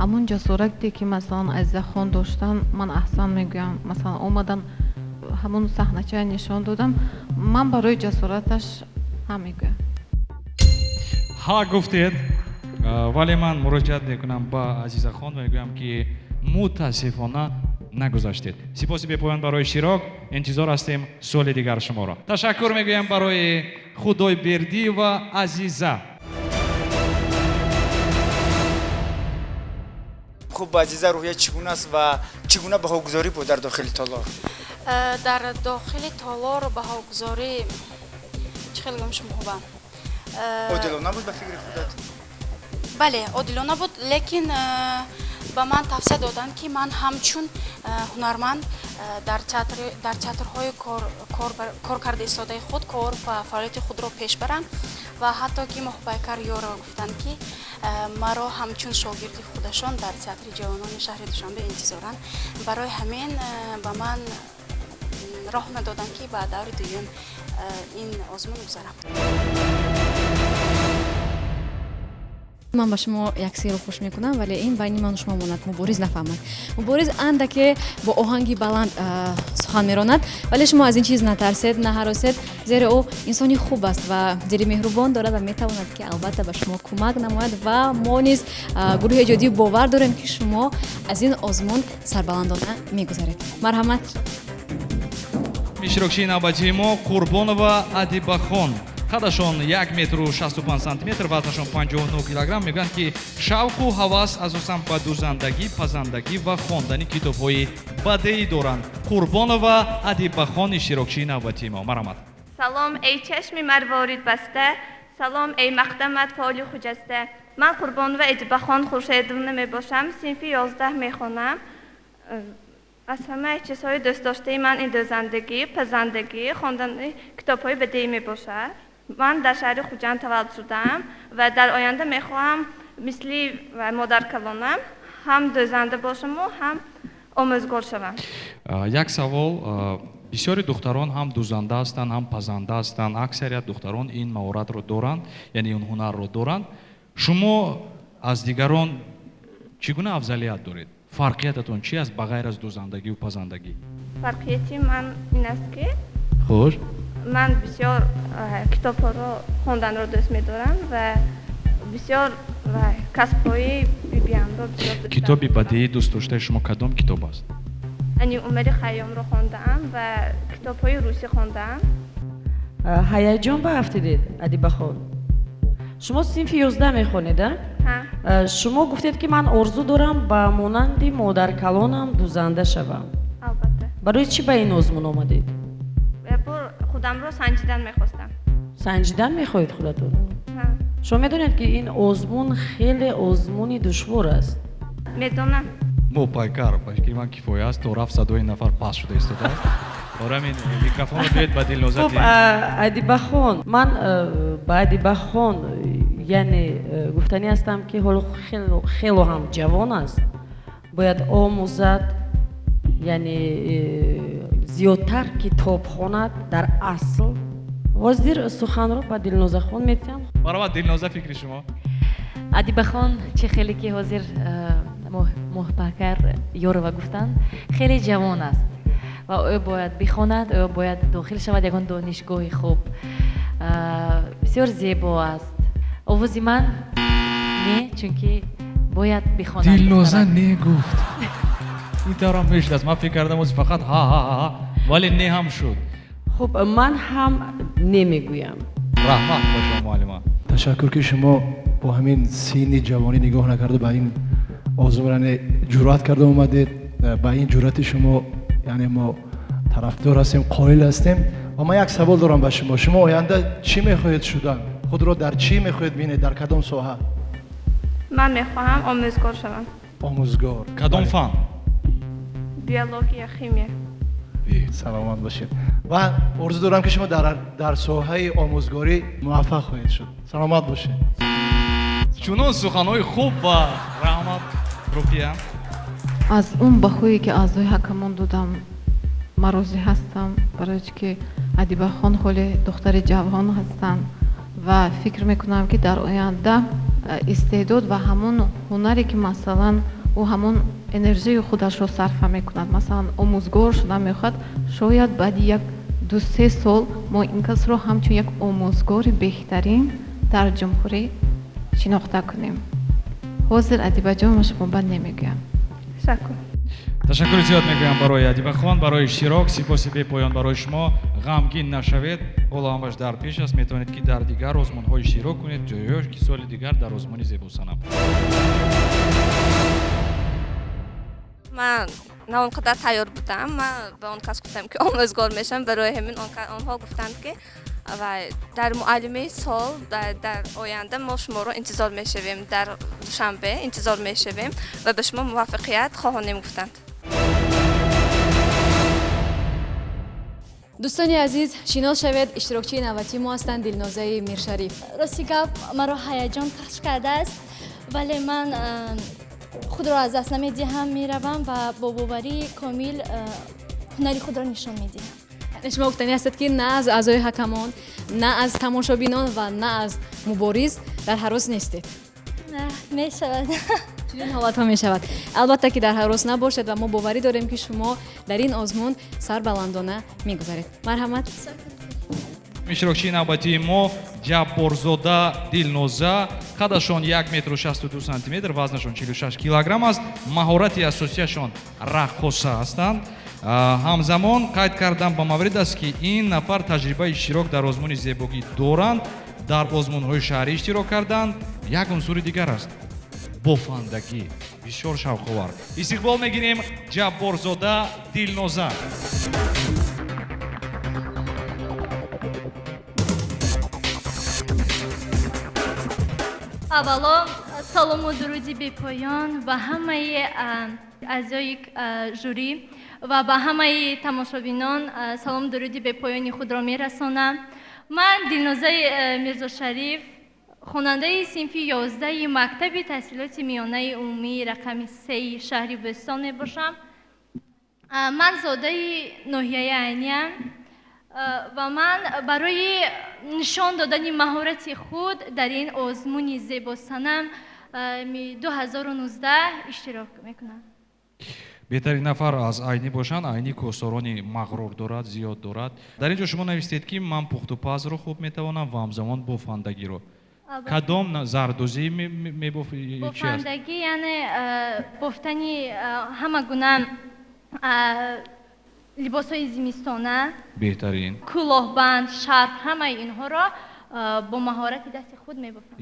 ҳамун ҷасорате ки масалан азизахон доштан, ман аҳсан мегӯям. масалан омадан ҳамун саҳначаи нишон додам, ман барои ҷасораташ ҳам мегӯям. ҳа гуфтед, вале ман муроҷиат мекунам ба азизахон ва мегӯям ки мутаассифона нагузаштед. сипоси бепоён барои иштирок. интизор ҳастем соли дигар шуморо. ташаккур мегӯям барои Худойбердӣ ва Азиза. хуб, Азиза рӯҳия чӣ гуна аст ва чӣ гуна баҳогузорӣ буд дар дохили толор? дар дохили толор баҳогузорӣ чӣ хел гӯям шумоҳоба? одилона буд ба фикри худат? бале, одилона буд, лекин ба ман тавсия доданд ки ман ҳамчун ҳунарманд дар театрҳои коркарда истодаи худ кор ва фаъолияти худро пеш барам ва ҳатто ки моҳбайкар ёро гуфтанд ки маро ҳамчун шогирди худашон дар театри ҷавонони шаҳри Душанбе интизоранд. барои ҳамин ба ман роҳ надоданд ки ба даври дуюм ин озмун гузарам. من با شما یک سیر رو خوش میکنم ولی این بین من و شما ماند. مبارز نفهمد. مبارز اندکی با آهنگی بلند سخن میراند ولی شما از این چیز نترسید نهراسید زیرا او انسانی خوب است و دل مهربان دارد و میتواند که البته به شما کمک نماید و ما نیز گروه ایجادی باور داریم که شما از این آزمون سربلندانه میگذارید. مرحمت. اشتراکچی نوبتی ما قربانова Адибахон. Қадашон 1 метр و 65 сантиметр, вазнашон 59 килограмм. Мегӯянд ки шавқу ҳавас асосан ба дузандагӣ, пазандагӣ ва хондани китобҳои бадеӣ доранд. Қурбонова Адибахон иштирокчии навбатии мо. Марҳамат. Салом эй чашми марворид баста, салом эй мақдамат фоли хуҷаста. Ман Қурбонова Адибахон Хуршедовна мебошам, синфи 11 мехонам. از همه چیزهای دوست داشته من این دوزندگی، پزندگی، خواندن کتاب‌های بدیهی میباشد. من در شهر خوجند تولد شدم و در آینده میخواهم مثل مادر کلانم هم دوزنده باشم و هم آموزگار شوم. یک سوال، بسیاری دختران هم دوزنده هستند هم پزنده هستند. اکثریت دختران این مهارت رو دارند، یعنی اون هنر رو دارند. شما از دیگران چگونه افضلیت دارید؟ فرقیتتون چی است بغیر از دوزندگی و پزندگی؟ فرقیتی من این است که خوش من بسیار کتاب‌ها رو خوندن رو دوست می‌دارم و بسیار کسب‌های بیان رو بسیار دوست دارم. کتابی بدیهی دوست داشته شما کدام کتاب است؟ یعنی عمر خیام رو خوندم و کتاب‌های روسی خوندم. هیجان به افتادید ادیبخان. شما صنف 11 میخونید؟ شما گفتید که من آرزو دارم با مانند مادر کلانم دوزنده شوم. البته. برای چی به این آزمون آمدید؟ خودم رو سنجیدن میخواستم. سنجیدن میخواهید خودتون؟ شما میدونید که این آزمون خیلی آزمونی دشوار است. میدونم. مو پایکار باشکی من کفایه است تو رفت صدای نفر پاس شده ایستاده. آرامین میکروفون رو بیاید با دلنوزت. خب ادیبخان من با ادیبخان یعنی گفتنی هستم که حالا خیلی هم جوان است. باید آموزد یعنی زیادتر کتاب خواند در اصل. وزیر سخن رو با دلنوزه خان میتونم. برای دلنوزه فکر شما؟ ادیبخان چه خیلی که حاضر محبکر یارو و گفتن خیلی جوان است و او باید بخواند، او باید داخل شود یکان دانشگاه خوب. بسیار زیبا است. آوازی من نه چونکه باید بخواند. دلنوزه نه گفت. این دارم میشد است. من فکر کردم از فقط ها ولی نه هم شد. خب من هم نمیگویم. رحمت باشه معلم. تشکر که شما با همین سین جوانی نگاه نکرده با این آزمون جرأت کرده اومدید. با این جرأت شما یعنی ما طرفدار هستیم، قائل هستیم. و من یک سوال دارم به شما. شما آینده چی میخواهید شدن؟ خود رو در چی میخواهید بینید؟ در کدام ساحه؟ من میخواهم آموزگار شوم. آموزگار. کدام فن؟ بیولوژی یا شیمی. سلامت باشید. و آرزو دارم که شما در ساحه آموزگاری موفق خواهید شد. سلامت باشید. چونان سخنهای خوب و رحمت روپیه. از اون بخویی که اعضای حکمان دادم من راضی هستم برای که ادیبخان خیلی دختر جوان هستند و فکر میکنم که در آینده استعداد و همون هنری که مثلا او همون انرژی خودش رو صرف میکند مثلا آموزگار شدن میخواد شاید بعد 1-2-3 سال ما این کس رو همچون یک آموزگار بهترین در جمهوری شناخته کنیم. حاضر ادیبه جان شما بد نمیگویم. تشکر زیاد میگویم برای ادیبخان برای اشتراک. سپاس بی پایان برای شما. غمگین نشوید. حالا همش در پیش است. میتونید که در دیگر آزمون‌ها اشتراک کنید جایش که سال دیگر در آزمون زیبا صنم. من نه اونقدر تیار بودم. من به اون کس گفتم که آموزگار میشم. برای همین آنها گفتند که و در معلمه سال در آینده ما شما رو انتظار میشویم. در دوشنبه انتظار میشویم و به شما موفقیت خواهانیم گفتند. دوستانی عزیز شناس شوید اشتراکچی نوبتی ما هستند دلنوزه میرشریف. راستی گپ مرا هیجان پخش کرده است ولی من خود را از دست نمیدهم میروم و با باوری کامل هنری خود را نشان میدهم. شما گفتنی هستید که نه از اعضای حکمان نه از تماشابینان و نه از مبارز در هراس نیستید. мешавад. чунин ҳолатҳо мешавад. албатта ки дар ҳарос набошед ва мо боварӣ дорем ки шумо дар ин озмун сарбаландона мегузаред. марҳамат. ишtirokчии навбатии мо ҷабборзода Дилноза, қадашон 1 метр 62 сантиметр, вазнашон 46 килограмм аст. маҳорати асосияшон раққоса ҳастанд. ҳамзамон қайд кардам ба маврид аст ки ин нафар таҷрибаи иштирок дар озмуни зебогӣ доранд, дар озмунҳои шаҳрӣ иштирок карданд. як унсури дигар аст, бофандагӣ, бисёр шавқовар. истиқбол мегирем ҷабборзода Дилноза. аввало салому дуруди бепоён ба ҳамаи аъзои жюри ва ба ҳамаи тамошобинон салому дуруди бепоёни худро мерасонам. ман Дилнозаи Мирзошариф, хонандаи синфи 11 мактаби таҳсилоти миёнаи умумии рақами 3 шаҳри Бӯстон мебошам. ман зодаи ноҳияи Айниам ва ман барои нишон додани маҳорати худ дар ин озмуни зебосанам 2019 иштирок мекунам. беҳтарин нафар аз айнӣ бошанд. айнӣ косорони мағрур дорад, зиёд дорад. дар ин ҷо шумо навистед ки ман пухтупазро хуб метавонам ва ҳамзамон бофандагиро. кадом зардозӣ мебофӣ? бофандагӣ яъне бофтани ҳама гуна либосҳои зимистона, беҳтарин, кӯлоҳбанд, шарф, ҳамаи инҳоро бо маҳорати дасти худ мебофам.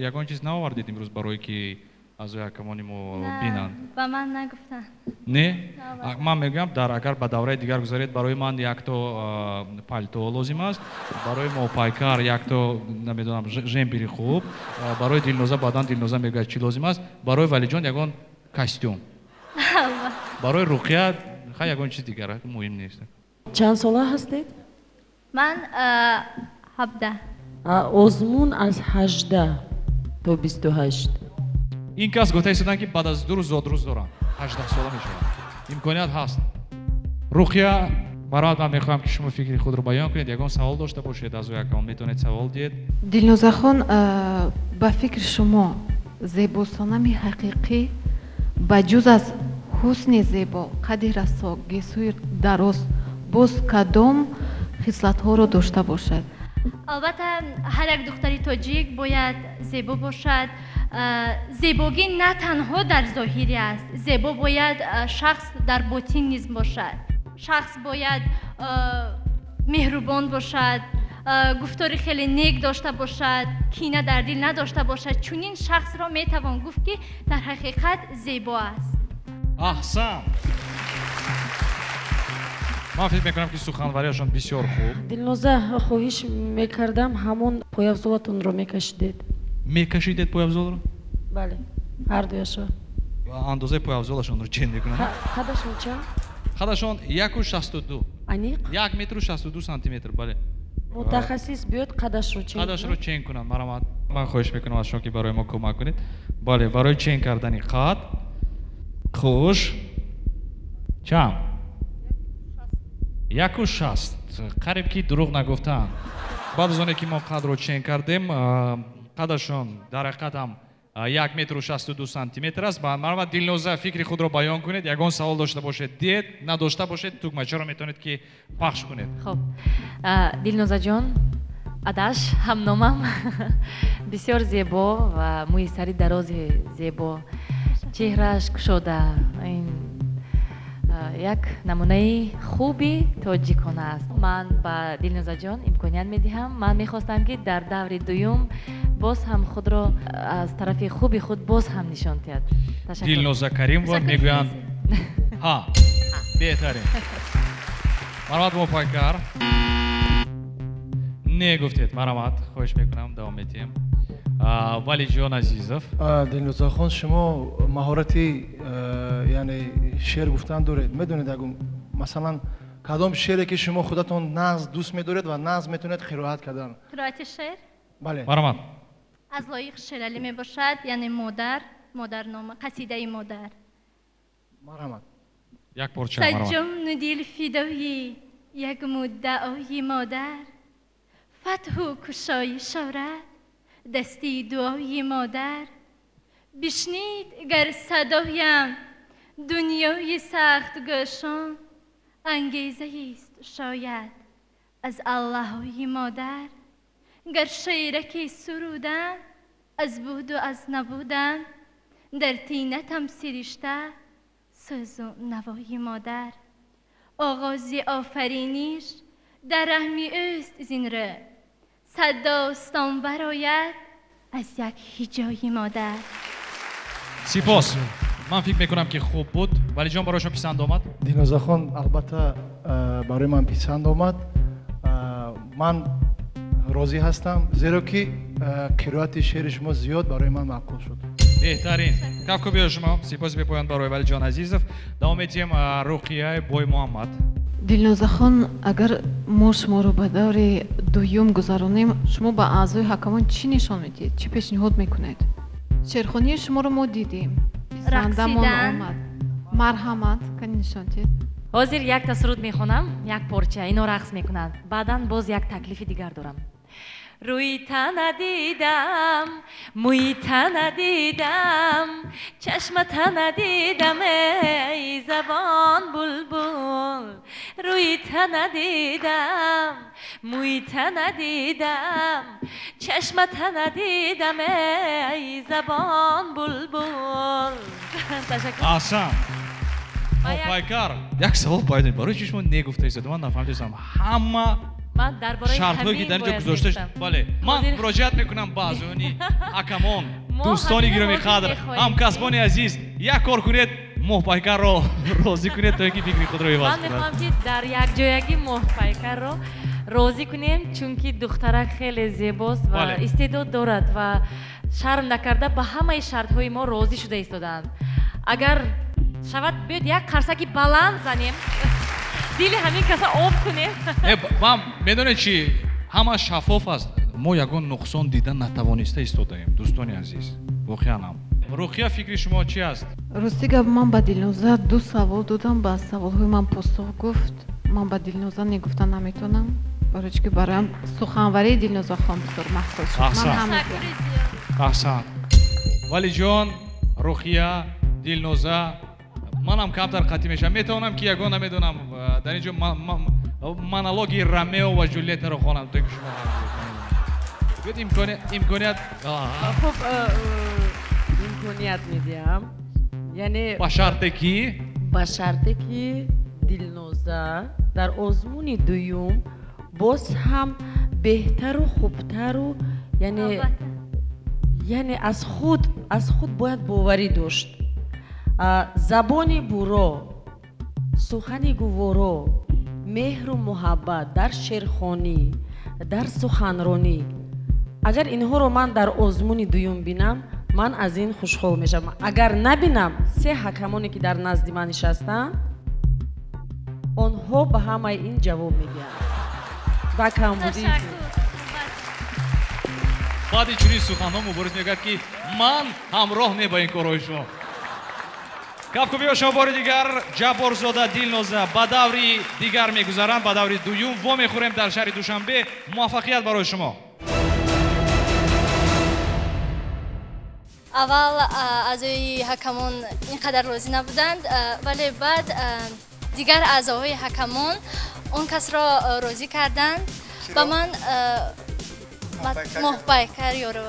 ягон чиз наовардед имрӯз барое ки аъзои ҳакамони мо бинанд? ба ман нагуфтанд. Не? ман мегӯям агар ба давраи дигар гузаред, барои ман якто палто лозим аст, барои мопайкар якто намедонам жемпери хуб, барои Дилноза баъдан Дилноза мегӯяд чӣ лозим аст, барои валиҷон ягон костюм, барои Руқия ягон чиз дигар муҳим нест. чанд сола ҳастед? ман 17. озмун аз 18 то 28. ин кас гуфта истоданд ки баъд аз 2 рӯз зодрӯз доранд, 18 сола мешаванд. имконият ҳаст. Руқия, бароят ман мехоҳам ки шумо фикри худро баён кунед. ягон савол дошта бошед аз якон метавонед савол диҳед. Дилнозахон, ба фикри шумо зебосонами ҳақиқӣ ба ҷуз аз ҳусни зебо, қадди расо, гесӯи дароз, боз кадом хислатҳоро дошта бошад? албатта ҳар як духтари тоҷик бояд зебо бошад. зебогӣ на танҳо дар зоҳирӣ аст, зебо бояд шахс дар ботин низ бошад. шахс бояд меҳрубон бошад, гуфтори хеле нек дошта бошад, кина дар дил надошта бошад. чунин шахсро метавон гуфт ки дар ҳақиқат зебо аст. аҳсан. ман фикр мекунам ки суханварияшон бисёр хуб. Дилноза, хоҳиш мекардам ҳамон появзолатонро мекашидед. мекашидед появзолро? бале, ҳардуяшро. андозаи появзолашонро чен мекунанд? қадашон чанд? қадашон 1.62. аниқ? 1 метру 62 сантиметр, бале. мутахассис биёд қадашро чен кунад. қадашро чен кунанд. марҳамат. ман хоҳиш мекунам аз шумо ки барои мо кӯмак кунед. бале, барои чен кардани қад хуш чанд? 1.60. қариб ки дурӯғ нагуфтанд. баъд аз оне ки мо қадро чен кардем, қадашон дар ҳақиқат ҳам 1 метру 62 сантиметр аст. марҳамат, Дилноза, фикри худро баён кунед. ягон савол дошта бошед диҳед, надошта бошед тугмачаро метавонед ки пахш кунед. хуб, Дилнозаҷон, адаш ҳамномам бисёр зебо ва мӯи сари дарози зебо, чеҳрааш кушода, ин як намунаи хуби тоҷикона аст. ман ба Дилнозаҷон имконият медиҳам. ман мехостам ки дар даври дуюм боз ҳам худро аз тарафи хуби худ боз ҳам нишон диҳад. Дилноза Каримова мегӯянд ҳа, беҳтарин. марҳамат мопайкар. Не гуфтед. марҳамат, хоҳиш мекунам давом медиҳем. валиҷон азизов. Дилнозахон, шумо маҳорати яъне шеър гуфтан доред. медонед масалан кадом шеъре ки шумо худатон назм дӯст медоред ва назм метавонед қироат кардан? қироати шеър? бале. марҳамат. аз лоиқ шералӣ мебошад, яъне модар, модарнома, қасидаи модар. марҳамат. як порча. саҷҷомну дил фидои як муддаои модар, фатҳу кушои шорат дасти дуои модар. بشنید گر صدایم دنیای سخت گشان انگیزه است شاید از اللهوی مادر گر شیرکی سرودن از بود و از نبودن در تینتم سریشته سوز و نوای مادر آغازی آفرینیش در رحمی اوست زین صد داستان برآید از یک هجای مادر. سپاس. من فکر میکنم که خوب بود. ولی جان برای شما پسند آمد؟ دینوزا خان البته برای من پسند آمد. من راضی هستم زیرا که قرائت شعر شما زیاد برای من معقول شد. بهترین. کافکو شما سپاس به پایان برای ولی جان عزیزов. دوام می‌دیم رقیه بوی محمد. دلنوزا خان اگر ما شما رو به دور دوم گذرانیم شما با اعضای حکمان چی نشان میدید؟ چی پیشنهاد میکنید؟ شعرخوانی شما رو ما دیدیم. رقصیدن. مرحمت کنی نشان دید. حاضر یک تا سرود میخونم یک پارچه اینا رقص میکنن بعداً باز یک تکلیف دیگر دارم. روی تن ندیدم موی تن ندیدم چشم تن ندیدم ای زبان بلبل روی تن ندیدم موی تن ندیدم چشم تن ندیدم ای زبان بلبل. تشکر. احسن. پایکار یک سوال پایدین برای چی شما نگفته ایستاد؟ من نفهمیدم همه من درباره شرط‌هایی که در اینجا گذاشته شد. بله من مراجعت میکنم باز اونی حکمان دوستانی گرامی قدر همکاسبان عزیز یک کار کنید محپایکر رو راضی کنید تا اینکه فکر خود رو عوض کنید. من میخوام که در یک جایگی محپایکر رو راضی کنیم چون که دخترک خیلی زیباست و استعداد دارد و شرم نکرده به همه شرط‌های ما راضی شده ایستادند. اگر شود بیاد یک قرصکی بلند زنیم دیل همین کسا آب کنیم. من میدونید چی همه شفاف است. ما یگان نقصان دیدن نتوانسته ایستادیم دوستانی عزیز. واقعا رقیه فکر شما چی است؟ راستی گپ من با دلنوزا دو سوال دادم با سوال‌های من پاسخ گفت. من با دلنوزا نگفتن نمیتونم برای که برایم سخنوری دلنوزا خان بسیار مخصوص شد. من همه احسن. ولی جان رقیه دلنوزا منم کمتر قطعی میشم. میتونم که یگان نمیدونم در اینجا مونولوگی رومیو و جولیت رو خوانم تا که شما امکانیت خب امکانیت میدیم یعنی با شرطی که دلنوزا در آزمون دوم باز هم بهتر و خوبتر و یعنی از خود باید باوری داشت. زبانی برو سخنی گوارا مهر و محبت در شعرخوانی در سخنرانی اگر اینها رو من در آزمون دوم بینم من از این خوشحال میشم. اگر نبینم سه حکمانی که در نزد من نشستن آنها به همه این جواب میدن و کمبودی بعد چنین سخنها مبارز میگد که من همراه نه با این کارهای شما. کافکو بیا شما بار دیگر جبارزاده دلنوزا با دوری دیگر میگذارند با دوری دوم وا میخوریم در شهر دوشنبه. موفقیت برای شما. اول اعضای حکمان اینقدر راضی نبودند ولی بعد دیگر اعضای حکمان اون کس را راضی کردند با من محپایکر یارو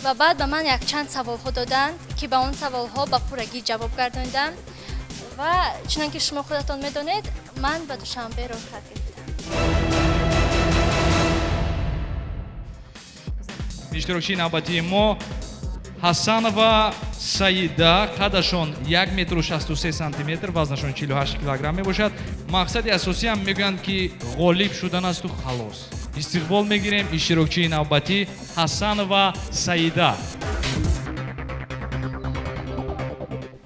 و بعد به من یک چند سوال ها دادند که به اون سوال ها با پورگی جواب گرداندم و چنانکه شما خودتان میدانید من به دوشنبه رو گرفتم. اشتراکچی نوبتی ما حسن و سعیده قدشون 1 متر و 63 سانتیمتر وزنشون 48 کیلوگرم می باشد. مقصد اساسی هم میگویند که غالب شدن است و خلاص. استقبال میگیریم اشتراکچی نوبتی حسن و سعیده.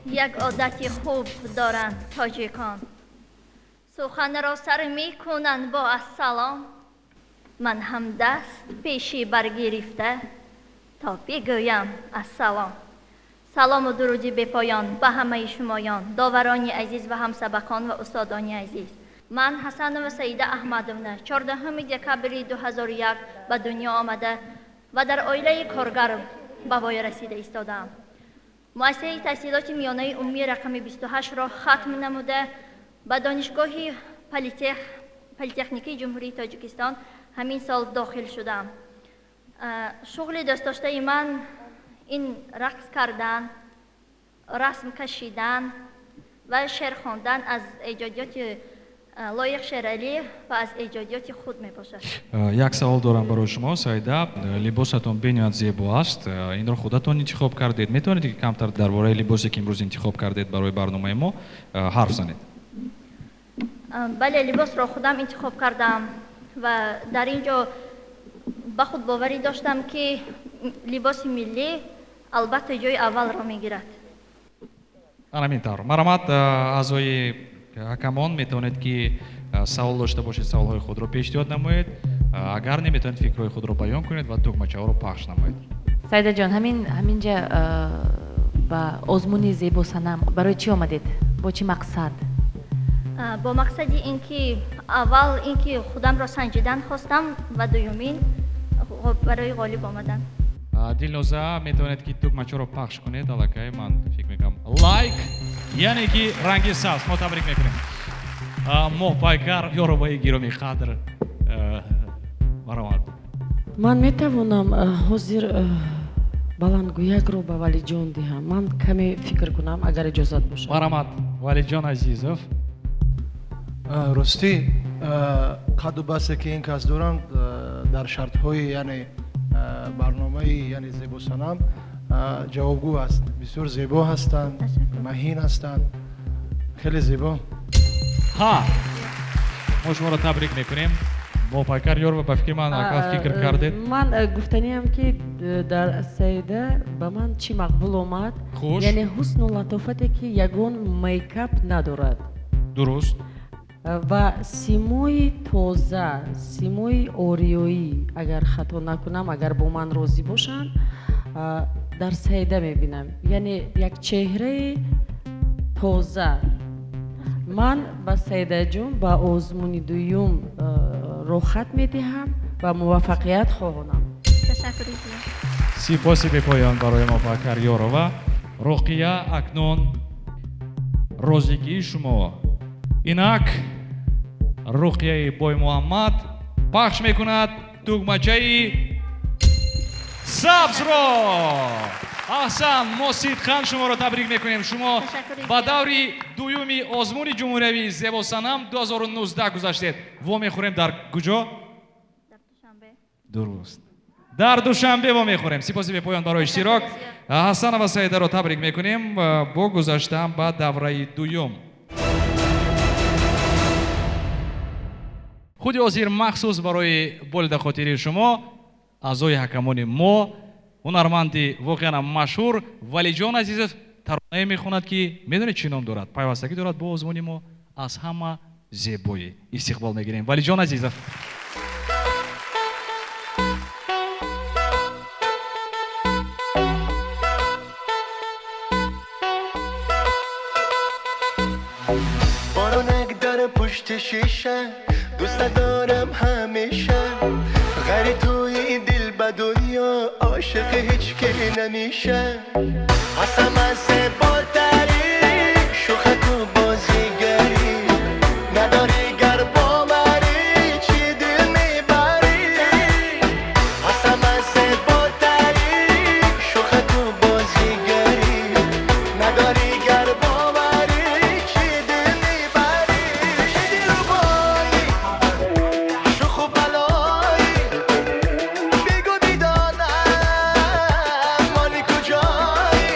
یک عادت خوب دارند تاجیکان سخن را سر میکنند با السلام من هم دست پیشی برگرفته تا بگویم السلام. سلام و درودی به پایان به همه شمایان داورانی عزیز و همسبقان و استادانی عزیز. من حسن و سعیده احمدونا 14 دکبر 2001 به دنیا آمده و در عائله کارگر ба воя расида истодам. муассисаи таҳсилоти миёнаи умумии рақами 28-ро хатм намуда ба донишгоҳи политехникии ҷумҳурии тоҷикистон ҳамин сол дохил шудам. шуғли дӯстдоштаи ман ин рақс кардан, расм кашидан ва шеър хондан аз эҷодиёти лоиқ Шералӣ ва аз эҷодиёти худ мебошад. як савол дорам барои шумо Саида, либосатон бениҳоят зебо аст. Инро худатон интихоб кардед. метавонед камтар дар бораи либосе ки имрӯз интихоб кардед барои барномаи мо ҳарф занед? бале, либосро худам интихоб кардам ва дар ин ҷо ба худ боварӣ доштам ки либоси миллӣ албатта ҷои аввалро мегирад. ҳамин тавр. Марамат, аъзои ҳакамон метавонед ки савол дошта бошед, саволҳои худро пешниҳод намоед. агар неметавонед фикрҳои худро баён кунед ва тугмачаҳоро пахш намоед. Саида ҷон, ҳаминҷа ба озмуни зебо санам барои чӣ омадед? бо чӣ мақсад? бо мақсади ин ки аввал ин ки худамро санҷидан хостам ва дуюмин барои ғолиб омадан. Дилноза, метавонед ки тугмачаҳоро пахш кунед. аллакай ман фикр мекунам лайк яъне ки ранги сабз. мо табрик мекунем моҳпайкар ёровои гироми қадр. маромад, ман метавонам ҳозир баландгӯякро ба валиҷон диҳам. ман каме фикр кунам, агар иҷозат бошад. маромад, валиҷон азизов. ростӣ қаду басе ки ин кас доранд дар шартҳои яъне барномаи яъне зебосанам ҷавобгӯ аст. бисёр зебо ҳастанд, маҳин ҳастанд, хеле зебо. ҳа, мо шуморо табрик мекунем. моҳпайкар ёрова, ба фикри ман акал фикр кардед? ман гуфтаниам ки дар Саида ба ман чӣ мақбул омад, яъне ҳусну латофате ки ягон мейкап надорад. дуруст. ва симои тоза, симои ориёӣ, агар хато накунам, агар бо ман розӣ бошанд, дар Саида мебинам. яъне як чеҳраи тоза. ман ба Саидаҷон ба озмуни дуюм рохат медиҳам ва муваффақият хоҳонам. сипоси бепоён барои моҳпайкар ёрова. роқия, акнун розигии шумо. инак руқияи бой муҳаммад пахш мекунад тугмачаи сабзро. аҳсан, мо сидқан шуморо табрик мекунем. шумо ба даври дуюми озмуни ҷумҳуриявии зебосанам 2019 гузаштед. во мехӯрем дар куҷо? дуруст, дар душанбе во мехӯрем. сипоси бепоён барои иштирок. ҳасанова Саидаро табрик мекунем бо гузаштан ба давраи дуюм. худи ҳозир махсус барои болида хотири шумо аъзои ҳакамони мо, ҳунарманди воқеан машҳур Валиҷон Азизов таронае мехонад ки медонед чӣ ном дорад? пайвастагӣ дорад бо озмуни мо. аз ҳама зебоӣ. истиқбол мегирем Валиҷон Азизов. بارونک در پشت شیشه دوست دارم همیشه غری توی دل به دنیا عاشق هیچ کی نمیشه حسم از بالتری شوخک و بازیگری نداری گر باوری چی دل میبری حسم از بالتری شوخک و بازیگری نداری گر باوری چی دل میبری چی دل بایی شوخ و بلایی بگو میدانم مالی کجایی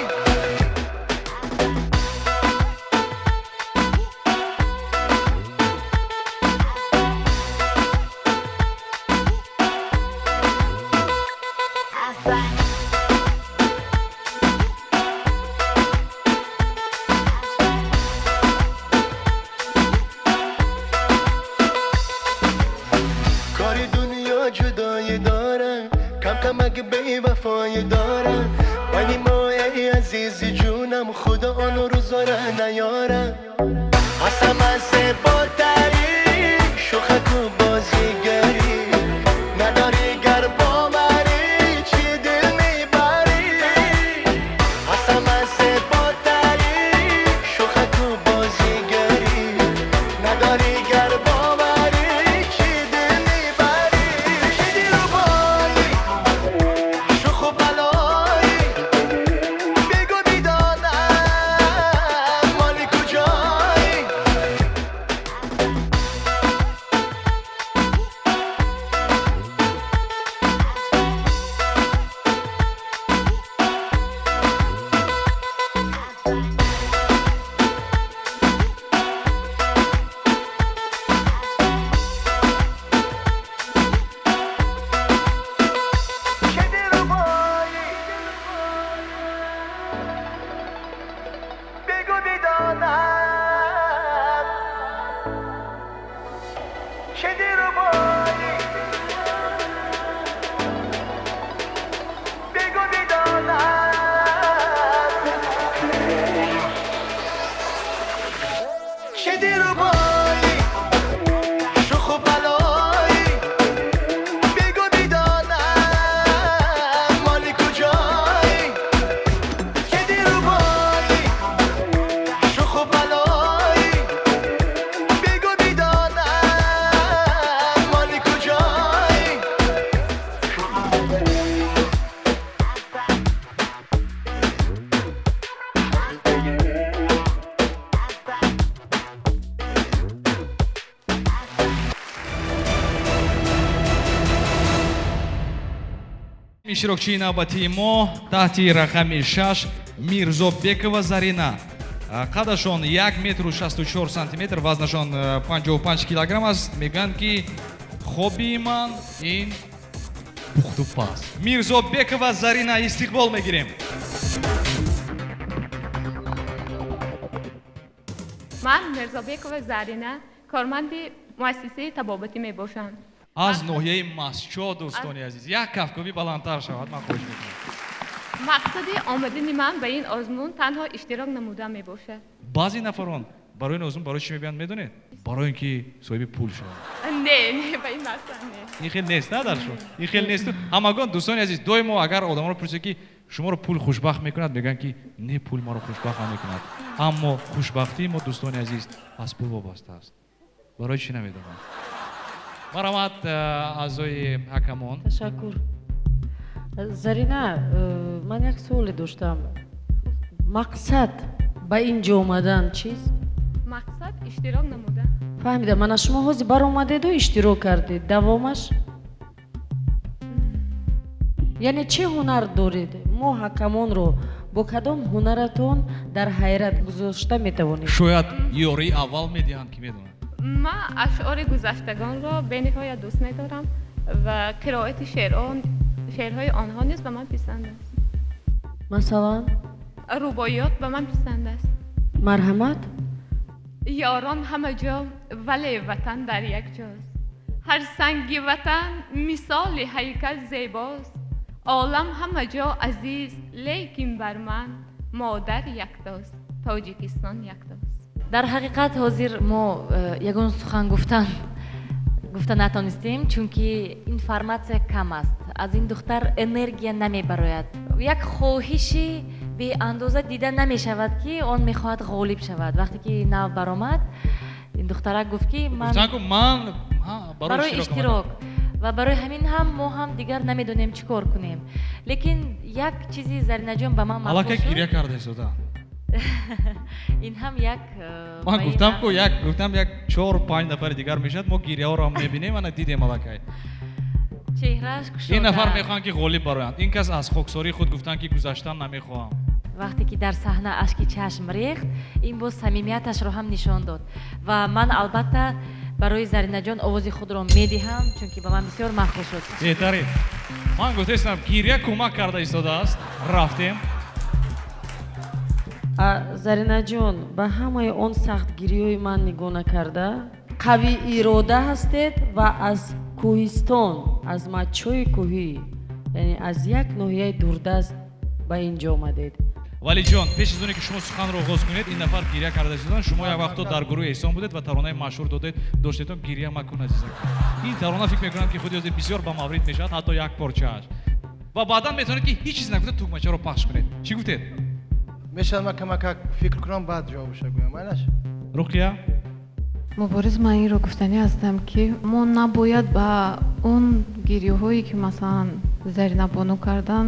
کاری دنیا جدایی داره کم کم اگه بی وفایی داره ولی ما ای عزیزی جونم خدا آنو روزاره نیاره حسم از بالتری شوخک و بازیگری نداری گر باوری چی دل میبری иштирокчии навбатии мо таҳти рақами 6 Мирзобекова Зарина. Қадашон 1 метру 64 сантиметр, вазнашон 55 килограмм аст. Мегӯянд ки хобби ман ин пухту паст. Мирзобекова Зарина, истиқбол мегирем. ман Мирзобекова Зарина корманди муассисаи табобатӣ мебошам. аз ноҳияи Масчо дӯстони азиз, як кафкоби баландтар шавад, ман хоҳиш мекунам. мақсади омадани ман ба ин озмун танҳо иштирок намуда мебошад. баъзе нафарон барои ин озмун барои чӣ мебиёнд медонед? барои ин ки соҳиби пул шавад. не ба ин мақсад не. ин хел нест, на дар шумо. ин хел нест. ҳамагон дӯстони азиз, доимо агар одамонро пурсед ки шуморо пул хушбахт мекунад, мегӯянд ки не, пул маро хушбахт намекунад. аммо хушбахтии мо дӯстони азиз аз пул вобаста аст. барои чӣ намедонам. марҳамат аъзои ҳакамон. ташаккур. Зарина, ман як суоле доштам. Мақсад ба ин ҷо омадан чист? мақсад иштирок намуда. фаҳмидам, мана шумо ҳозир баромадеду иштирок кардед, давомаш? яъне чӣ ҳунар доред? мо ҳакамонро бо кадом ҳунаратон дар ҳайрат гузошта метавонем? шояд ёрии аввал медиҳанд ки медонад. ман ашъори гузаштагонро бениҳоят дӯст медорам ва қироати шеърҳои онҳо низ ба ман писанд аст. масалан? рубоиёт ба ман писанд аст. марҳамат? ёрон ҳама ҷо вале ватан дар як ҷост. ҳар санги ватан мисоли ҳайкал зебост. олам ҳама ҷо азиз, лекин бар ман модар яктост. тоҷикистон яктост. дар ҳақиқат ҳозир мо ягон сухан гуфта натонистем, чунки информатсия кам аст. аз ин духтар энергия намебарояд. як хоҳиши беандоза дида намешавад ки он мехоҳад ғолиб шавад. вақте ки нав баромад, ин духтара гуфт ки ман барои иштирок ва барои ҳамин ҳам мо ҳам дигар намедонем чӣ кор кунем. лекин як чизи Заринаҷон ба ман аллакай гиря карда истода. ин ҳам як ман гуфтам ку гуфтам як 4-5 нафари дигар мешад, мо гиряҳоро ҳам мебинем, ана дидем аллакай. чеҳраш кушода. ин нафар мехоҳанд ки ғолиб бароянд. ин кас аз хоксории худ гуфтанд ки гузаштан намехоҳам. вақте ки дар саҳна ашки чашм рехт, ин боз самимияташро ҳам нишон дод. ва ман албатта барои Заринаҷон овози худро медиҳам, чунки ба ман бисёр махфӣ шуд. беҳтарин. ман гуфтаистам гиря кӯмак карда истодааст. рафтем. Заринаҷон, ба ҳамаи он сахтгириҳои ман нигоҳ накарда, қавӣ ирода ҳастед ва аз кӯҳистон, аз маччои кӯҳӣ, яъне аз як ноҳияи дурдаст ба ин ҷо омадед. валиҷон, пеш аз оне ки шумо суханро оғоз кунед, ин нафар гиря карда истодан. шумо як вақто дар гурӯҳи эҳсон будед ва таронаи машҳур додед, доштедон гиря макун азизак. ин тарона фикр мекунам ки худи ҳозир бисёр ба маврид мешавад, ҳатто як порчааш. ва баъдан метавонед ки ҳеҷ чиз нагуфта тугмачаро пахш кунед. чӣ гуфтед? мешавад ман камакак фикр кунам, баъд ҷавобша гӯям. айнаш? руқия? мубориз ман инро гуфтанӣ ҳастам ки мо набояд ба он гирёҳое ки масалан Зарина Бону кардан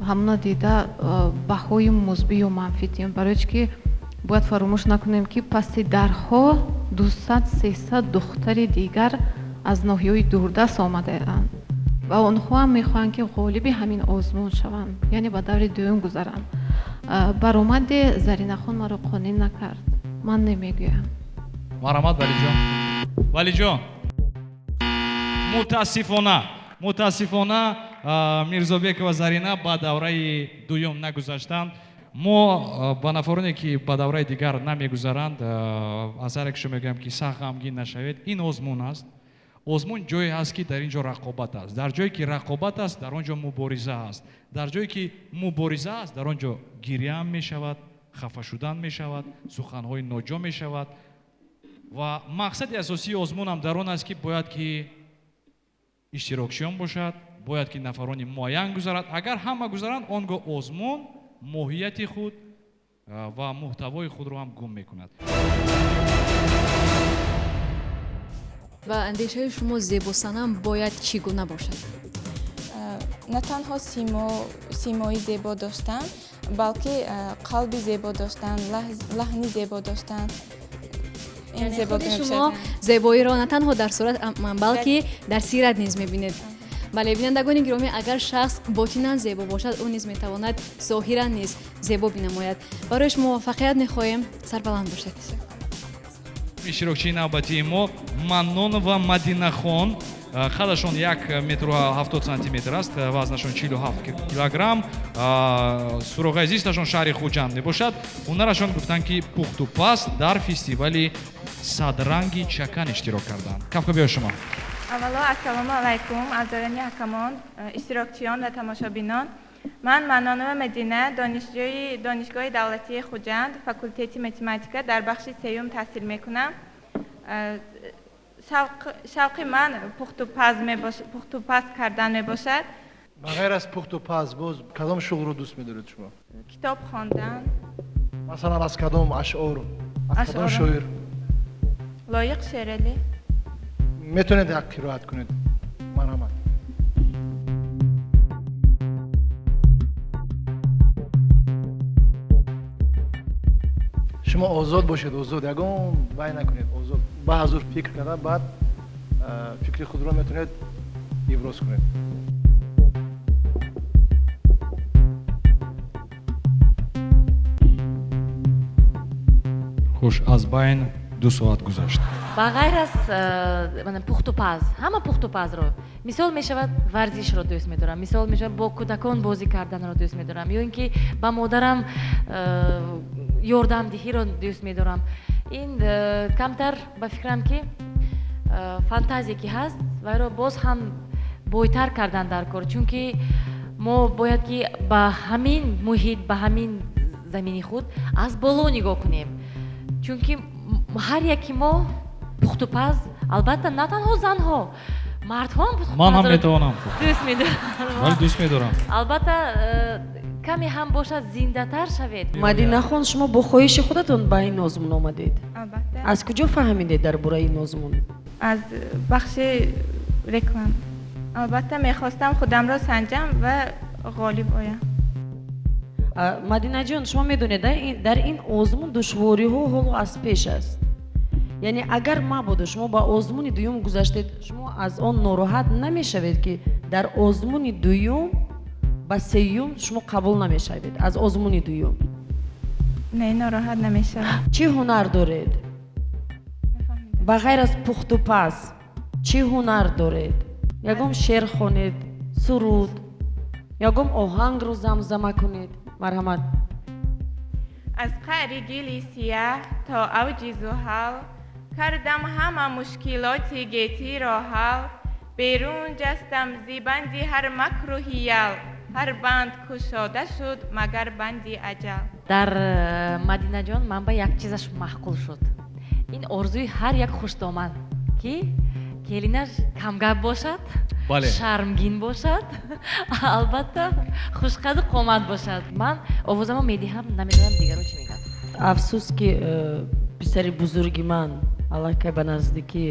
ҳамна дида баҳои мусбӣ ё манфӣ диҳем, барои ки бояд фаромӯш накунем ки пасти дарҳо 200-300 духтари дигар аз ноҳияҳои дурдаст омадаанд ва онҳо ҳам мехоҳанд ки ғолиби ҳамин озмун шаванд, яъне ба даври дуюм гузаранд. баромади Заринахон маро қонеъ накард. ман намегӯям. марҳамат валиҷон. мутаассифона Мирзобекова Зарина ба давраи дуюм нагузаштанд. мо ба нафароне ки ба давраи дигар намегузаранд, аз ҳаре ки шумо мегӯям ки сахт ғамгин нашавед. ин озмун аст. озмун ҷое аст ки дар ин ҷо рақобат аст. дар ҷое ки рақобат аст, дар он ҷо мубориза аст. дар ҷое ки мубориза аст, дар он ҷо гирьяам мешавад, хафа шудан мешавад, суханҳои ноҷо мешавад. ва мақсади асосии озмунам дар он аст ки бояд ки иштирокчиён бошад, бояд ки нафарони муайян гузарад. агар ҳама гузаранд, он гоҳ озмун моҳияти худ ва муҳтавои худро ҳам гум мекунад. ва андешаи шумо зебосанам бояд чӣ гуна бошад? на танҳо симои зебо доштан, балки қалби зебо доштан, лаҳни зебо доштан. шумо зебоиро на танҳо дар сурат, балки дар сират низ мебинед. бале бинандагони гиромӣ, агар шахс ботинан зебо бошад, ӯ низ метавонад зоҳиран низ зебо бинамояд. Барояш муваффақият мехоҳем. Сарбаланд бошед. иштирокчии навбатии мо Маннонова Мадинахон. Қадашон 1 метр 70 сантиметр аст, вазнашон 47 килограмм. Суроғаи зисташон шаҳри Хуҷанд мебошад. Ҳунарашон гуфтанд ки пухтупаз дар фестивали Садранги Чакан иштирок карданд. Кафка биё шумо. аввало ассалому алайкум азорани ҳакамон, иштирокчиён ва тамошобинон. Ман Маннонова Медина, донишҷӯи Донишгоҳи давлатии Хуҷанд, факултети математика дар бахши сеюм таҳсил мекунам. шавқи ман пухтупаз кардан мебошад. ба ғайр аз пухтупаз боз кадом шуғлро дӯст медоред шумо? Китоб хондан. Масалан аз кадом ашъор, аз кадом шоир? Лоиқ Шералӣ. метавонед як қироат кунед? Марҳамат. шумо озод бошед, озод, ягон бай накунед, озод. ба ҳазур фикр карда, баъд фикри худро метавонед иброз кунед. хуш, аз байн 2 соат гузашт. ба ғайр аз пухтупаз, ҳама пухтупазро мисол мешавад варзишро дӯст медорам, мисол мешавад бо кӯдакон бозӣ карданро дӯст медорам, ё ин ки ба модарам ёрдамдиҳиро дӯст медорам. ин камтар ба фикрам ки фантазия ки ҳаст, вайро боз ҳам бойтар кардан дар кор, чунки мо бояд ки ба ҳамин муҳит, ба ҳамин замини худ аз боло нигоҳ кунем, чунки ҳар яки мо пухтупаз, албатта на танҳо занҳо, мардҳо ҳам пухтупазро ман ҳам метавонам дӯст медорам. вале дӯст медорам. албатта каме ҳам бошад зиндатар шавед. Мадинахон, шумо бо хоҳиши худатон ба ин нозмун омадед? Албатта. Аз куҷо фаҳмидед дар бораи нозмун? аз бахши реклам. албатта мехостам худамро санҷам ва ғолиб оям. Мадинаҷон, шумо медонед дар ин озмун душвориҳо ҳоло аз пеш аст. яъне агар мабодо шумо ба озмуни дуюм гузаштед, шумо аз он нороҳат намешавед ки дар озмуни дуюм ба сеюм шумо қабул намешавед? Аз озмуни дуюм не, нороҳат намешавам. чӣ ҳунар доред? ба ғайр аз пухтупаз чӣ ҳунар доред? ягон шеър хонед, суруд, ягон оҳангро замзама кунед? марҳамат. аз қаъри гили сияҳ то авҷи зуҳал кардам ҳама мушкилоти гетиро ҳал. берун ҷастам зибанди ҳар макру ҳиял. ҳар банд кушода шуд магар банди аҷал. дар Мадинаҷон ман ба як чизаш маҳқул шуд. ин орзуи ҳар як хушдоман ки келинаш камгап бошад, шармгин бошад, албатта хушқаду қомат бошад. ман овозамо медиҳам, намедонам дигаро чӣ мегӯям. афсус ки писари бузурги ман аллакай ба наздикӣ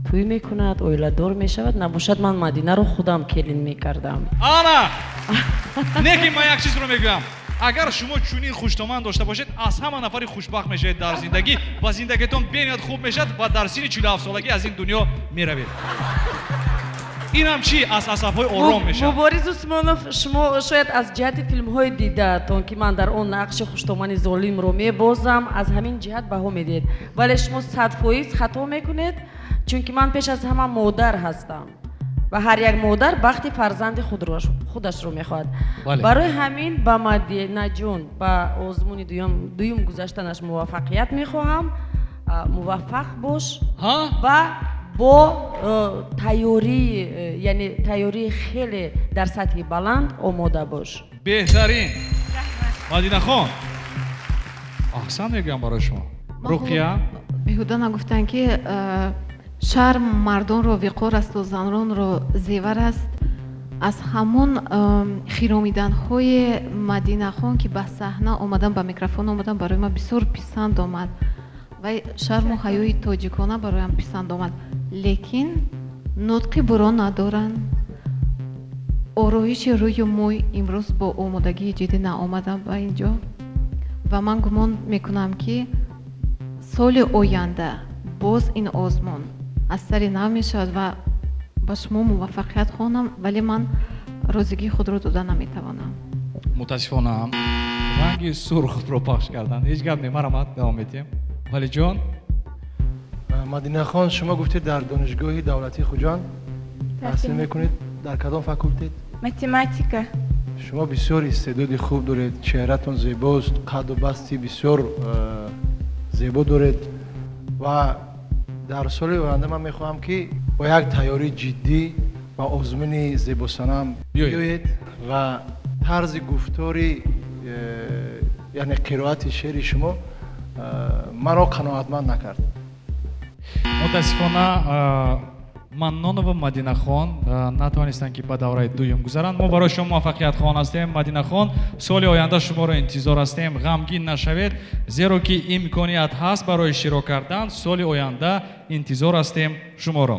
тӯй мекунад, оиладор мешавад, набошад ман Мадинаро худам келин мекардам. ана не ки ман як чизро мегӯям, агар шумо чунин хушдоман дошта бошед, аз ҳама нафари хушбахт мешавед дар зиндагӣ ва зиндагиатон бениҳоят хуб мешавад ва дар синни 47 солагӣ аз ин дунё меравед. инам чӣ? аз асабҳои ором мешавад. Мубориз Усмонов, шумо шояд аз ҷиҳати филмҳои дидаатон ки ман дар он нақши хушдомани золимро мебозам, аз ҳамин ҷиҳат баҳо медиҳед, вале шумо 100% хато мекунед, чунки ман пеш аз ҳама модар ҳастам ва ҳар як модар бахти фарзанди худашро мехоҳад. барои ҳамин ба Мадинаҷон ба озмуни дуюм гузаштанаш муваффақият мехоҳам. муваффақ бош ва бо тайёрӣ, яъне тайёрии хеле дар сатҳи баланд омода бош. беҳтарин. Мадинахон, аҳсан мегӯям барои шумо. Руқия беҳуда нагуфтанд ки шарм мардонро виқор асту занронро зевар аст. аз ҳамон хиромиданҳои Мадинахон ки ба саҳна омадан, ба микрофон омадан, барои ман бисёр писанд омад. вай шарму ҳаёи тоҷикона бароям писанд омад. лекин нутқи бурон надоранд. ороиши рӯю мӯй имрӯз бо омодагии ҷиддӣ наомадам ба ин ҷо ва ман гумон мекунам ки соли оянда боз ин озмун аз сари нав мешавад ва ба шумо муваффақият хоҳонам, вале ман розигии худро дода наметавонам. мутаассифона ранги сурх худро пахш кардан. ҳеҷ гап не, марамат давом етем. валиҷон мадинахон, шумо гуфтед дар донишгоҳи давлатии Хуҷанд таҳсил мекунед. дар кадом факултет? математика. шумо бисёр истеъдоди хуб доред, чеҳратон зебост, қадду басти бисёр зебо доред ва дар соли оянда ман мехоҳам ки бо як тайёрии ҷиддӣ ба озмуни зебосанам биёед ва тарзи гуфтори яъне қироати шеъри шумо маро қаноатманд накард. мутаассифона маннонова Мадинахон натавонистанд ки ба давраи дуюм гузаранд. мо барои шумо муваффақиятхон ҳастем. Мадинахон, соли оянда шуморо интизор ҳастем. ғамгин нашавед, зеро ки имконият ҳаст барои иштирок кардан. соли оянда интизор ҳастем шуморо.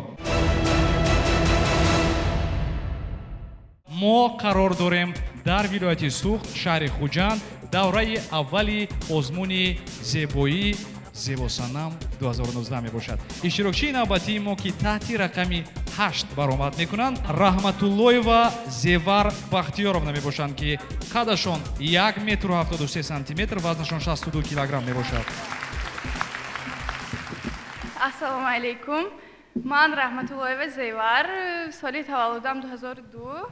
мо қарор дорем дар вилояти Суғд, шаҳри Хуҷанд, давраи аввали озмуни зебоӣ зебосанам 2019 мебошад. иштирокчии навбатии мо ки таҳти рақами 8 баромад мекунанд, Раҳматуллоева Зевар Бахтиёровна мебошанд ки қадашон 1 м 73 см, вазнашон 62 кг мебошад. Ассалому алейкум. Ман Раҳматуллоева Зевар, соли таваллудам 2002.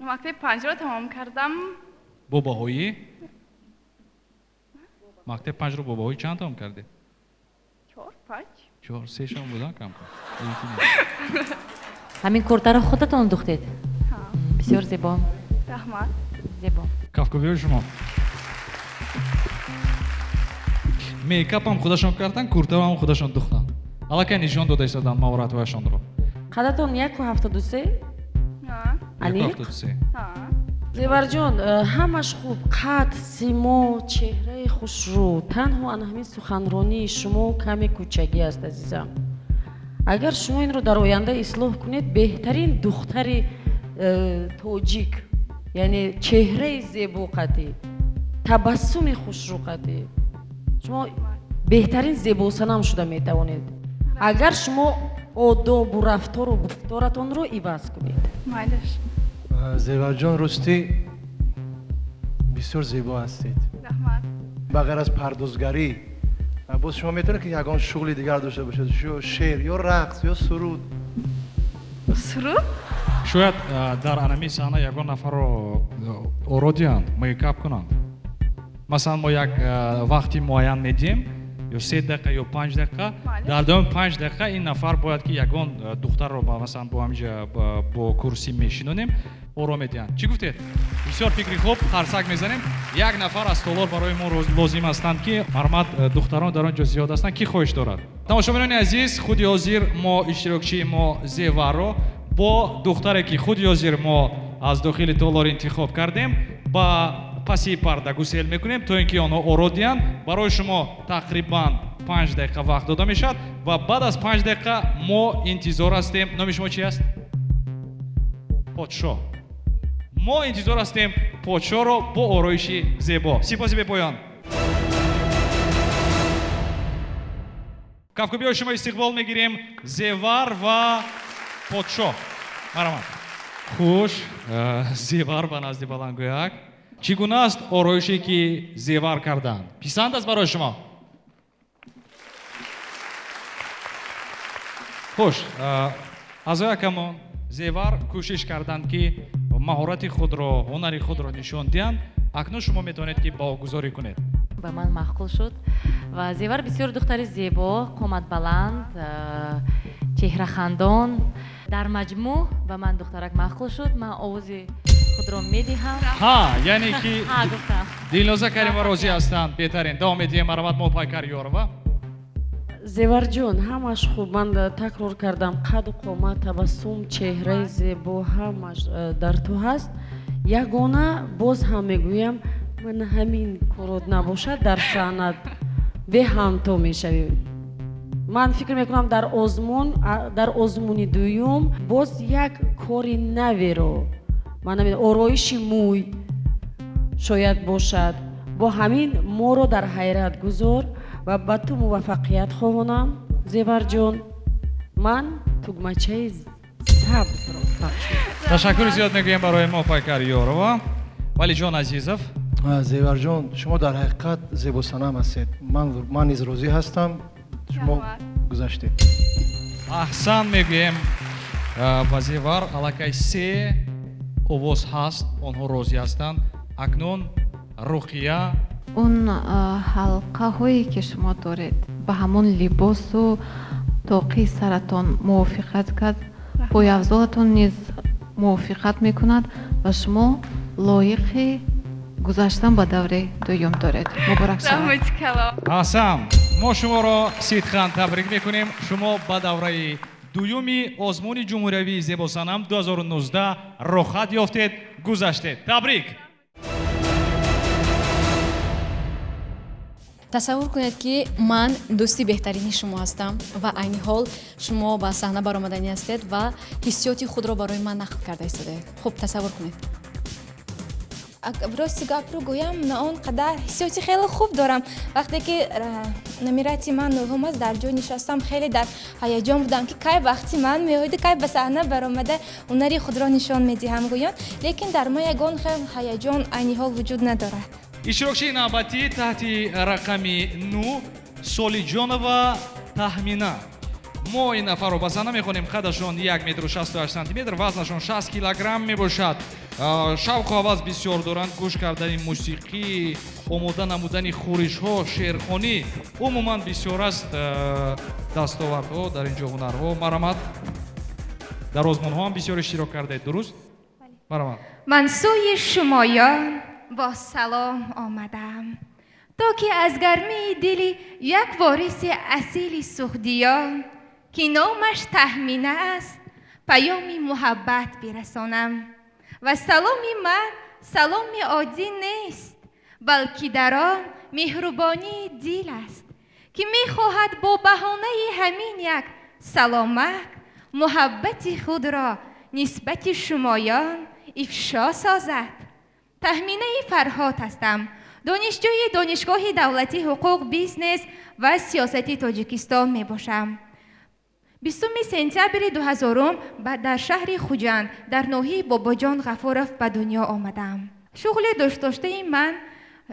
мактаби 5-ро тамом кардам. бо баҳои мактаб 5-ро бо баҳои чанд тамом кардед? 4-5. 4-3 шон будан кам. ҳамин куртаро худатон духтед? бисёр зебо. раҳмат. зебо. кафкобиёи шумо мейкапам худашон кардан, куртаам худашон духтан. аллакай нишон дода истодан маҳоратҳояшонро. қадатон 1.73? Алик? 1.73. зеварҷон, ҳамаш хуб, қад, симо, чеҳраи хушрӯ, танҳо ҳамин суханронии шумо каме кӯчагӣ аст азизам. агар шумо инро дар оянда ислоҳ кунед, беҳтарин духтари тоҷик, яъне чеҳраи зебоқадӣ, табассуми хушрӯқадӣ, шумо беҳтарин зебосанам шуда метавонед, агар шумо одобу рафтору гуфторатонро иваз кунед. Майлаш. зеварҷон, ростӣ бисёр зебо ҳастед. раҳмат. ба ғайр аз пардозгарӣ, боз шумо метавонед ки ягон шуғли дигар дошта бошед, шеър ё рақс ё суруд. суруд? шояд дар анами саҳна ягон нафарро ородианд, мейкап кунанд. масалан мо як вақти муайян медиҳем, ё 3 дақиқа ё 5 дақиқа. дар давоми 5 дақиқа ин нафар бояд ки ягон духтарро масалан бо ҳамиҷа бо курсӣ мешинонем, ором медиҳанд. чӣ гуфтед? бисёр фикри хуб, харсак мезанем. як нафар аз толор барои мо лозим ҳастанд ки мармат духтарон дар он ҷо зиёд ҳастанд. ки хоҳиш дорад? тамошобинони азиз, худи ҳозир мо иштирокчии мо Зеварро бо духтаре ки худи ҳозир мо аз дохили толор интихоб кардем ба паси парда гусел мекунем то ин ки онҳо ородиянд. барои шумо тақрибан 5 дақиқа вақт дода мешавад ва баъд аз 5 дақиқа мо интизор ҳастем. номи шумо чӣ аст? подшоҳ. мо интизор ҳастем подшоҳро бо ороиши зебо. сипоси бепоён. кафкобиёи шумо истиқбол мегирем. Зевар ва подшоҳ. марамат. хуш, Зевар ба назди балангӯяк. чӣ гуна аст ороише ки Зевар карданд? писанд аст барои шумо? хуш, азоякамон Зевар кӯшиш карданд ки маҳорати худро, ҳунари худро нишон диҳанд. акнун шумо метавонед ки боғгузорӣ кунед. ба ман маъқул шуд ва Зевар бисёр духтари зебо, қоматбаланд, чеҳрахандон, дар маҷмӯъ ба ман духтарак маъқул шуд. ман овози худро медиҳам. яъне ки Дилноза Каримова розӣ ҳастанд. беҳтарин давом медиҳем. марамат Молпайкар Ёрова. зеварҷон, ҳамаш хуб, ман такрор кардам, қаду қомат, табассум, чеҳраи зебо ҳамаш дар ту ҳаст. ягона боз ҳам мегӯям, ман ҳамин корот набошад дар санъат беҳамто мешавем. ман фикр мекунам дар озмуни дуюм боз як кори наверо, ороиши мӯй шояд бошад. бо ҳамин моро дар ҳайрат гузор ва ба ту муваффақият хоҳонам Зеварҷон. ман тугмачаи сабзро пахш мекунад. ташаккури зиёд мегӯем барои мо пайкар ёрова. валиҷон азизов, зеварҷон, шумо дар ҳақиқат зебосанам ҳастед. Ман низ розӣ ҳастам. Шумо гузаштед. аҳсан мегӯем ба зевар аллакай 3 овоз ҳаст, онҳо розӣ ҳастанд. акнун руқия اون حلقه هایی که شما دارید به همون لباس و تاقی سرتان موافقت کرد پایافزالتان نیز موافقت میکند و شما لایق گذشتن به دوره دوم دارید. مبارک شود. ҳасан мо шуморо сидхан табрик мекунем. шумо ба давраи дуюми озмуни ҷумҳуриявии зебосанам 2019 рохат ёфтед, гузаштед. табрик. тасаввур кунед ки ман дӯсти беҳтарини шумо ҳастам ва айни ҳол шумо ба саҳна баромадани ҳастед ва ҳиссиёти худро барои ман нақл карда истодаед. хуб тасаввур кунед. рости гапро гӯям на он қадар ҳиссиёти хеле хуб дорам. вақте ки номирати ман нӯҳум аст дар ҷой нишастам, хеле дар ҳаяҷон будам ки кай вақти ман меоиду, кай ба саҳна баромада ҳунари худро нишон медиҳам гӯён, лекин дар мо ягон хел ҳаяҷон айни ҳол вуҷуд надорад. иштирокчии навбатӣ таҳти рақами 9 солиҷонова таҳмина. мо ин нафарро ба саҳна мехонем. қадашон 1 метр 68 сантиметр, вазнашон 60 килограмм мебошад. шавқу ҳавас бисёр доранд гӯш кардани мусиқӣ, омода намудани хӯришҳо, шеърхонӣ. умуман бисёр аст дастовардҳо дар ин ҷо, ҳунарҳо. марамат дар озмунҳо ҳам бисёр иштирок кардаед, дуруст? марамат. ман сӯи шумоён با سلام آمدم تا که از گرمی دلی یک وارث اصیل سخدیان که نامش تهمینه است پیام محبت برسانم و سلام من سلام عادی نیست بلکه در آن مهربانی دل است که میخواهد با بهانه همین یک سلامک محبت خود را نسبت شمایان افشا سازد. تهمینه فرهاد هستم. دانشجوی دانشگاه دولتی حقوق بیزنس و سیاستی تاجیکستان می باشم. 20 سپتامبر 2000 در شهر خوجند در ناحیه باباجان غفارов به دنیا آمدم. شغل دوست داشته من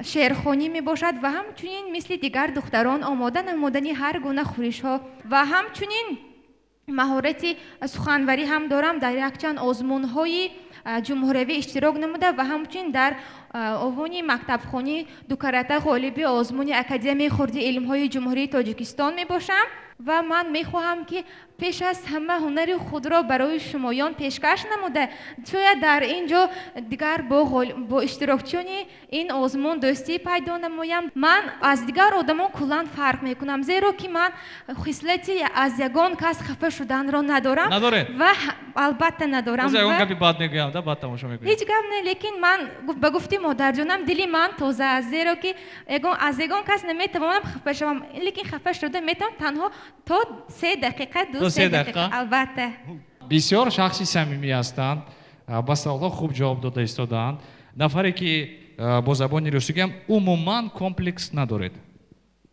شعرخوانی می باشد و همچنین مثل دیگر دختران آماده نمودن هر گونه خورش ها و همچنین مهارت سخنوری هم دارم. در یک چند آزمون های جمهوری اشتراک نموده و همچنین در اوانی مکتبخوانی دو کرته غالب آزمون اکادمی خردی علم های جمهوری تاجیکستان می باشم و من می خواهم که پیش از همه هنر خود را برای شمایان پیشکش نموده شاید در اینجا دیگر با اشتراکچیان این آزمون دوستی پیدا نمایم. من از دیگر آدمان کلان فرق می کنم زیرا که من خصلتی از یگان کس خفه شدن را ندارم و البته ندارم. یگان کپی بد میگم ده بعد تماشا میکنم. هیچ گپ نه، لیکن من به گفته مادر جانم دلی من تازه است زیرا که از یگان کس نمیتوانم خفه شوم، لیکن خفه شده میتونم تنها تا 3 دقیقه 2 دقیقه البته. بسیار شخصی صمیمی هستند، با سوال‌ها خوب جواب داده ایستادند. نفری که با زبان روسی میگم عموما کمپلکس ندارد،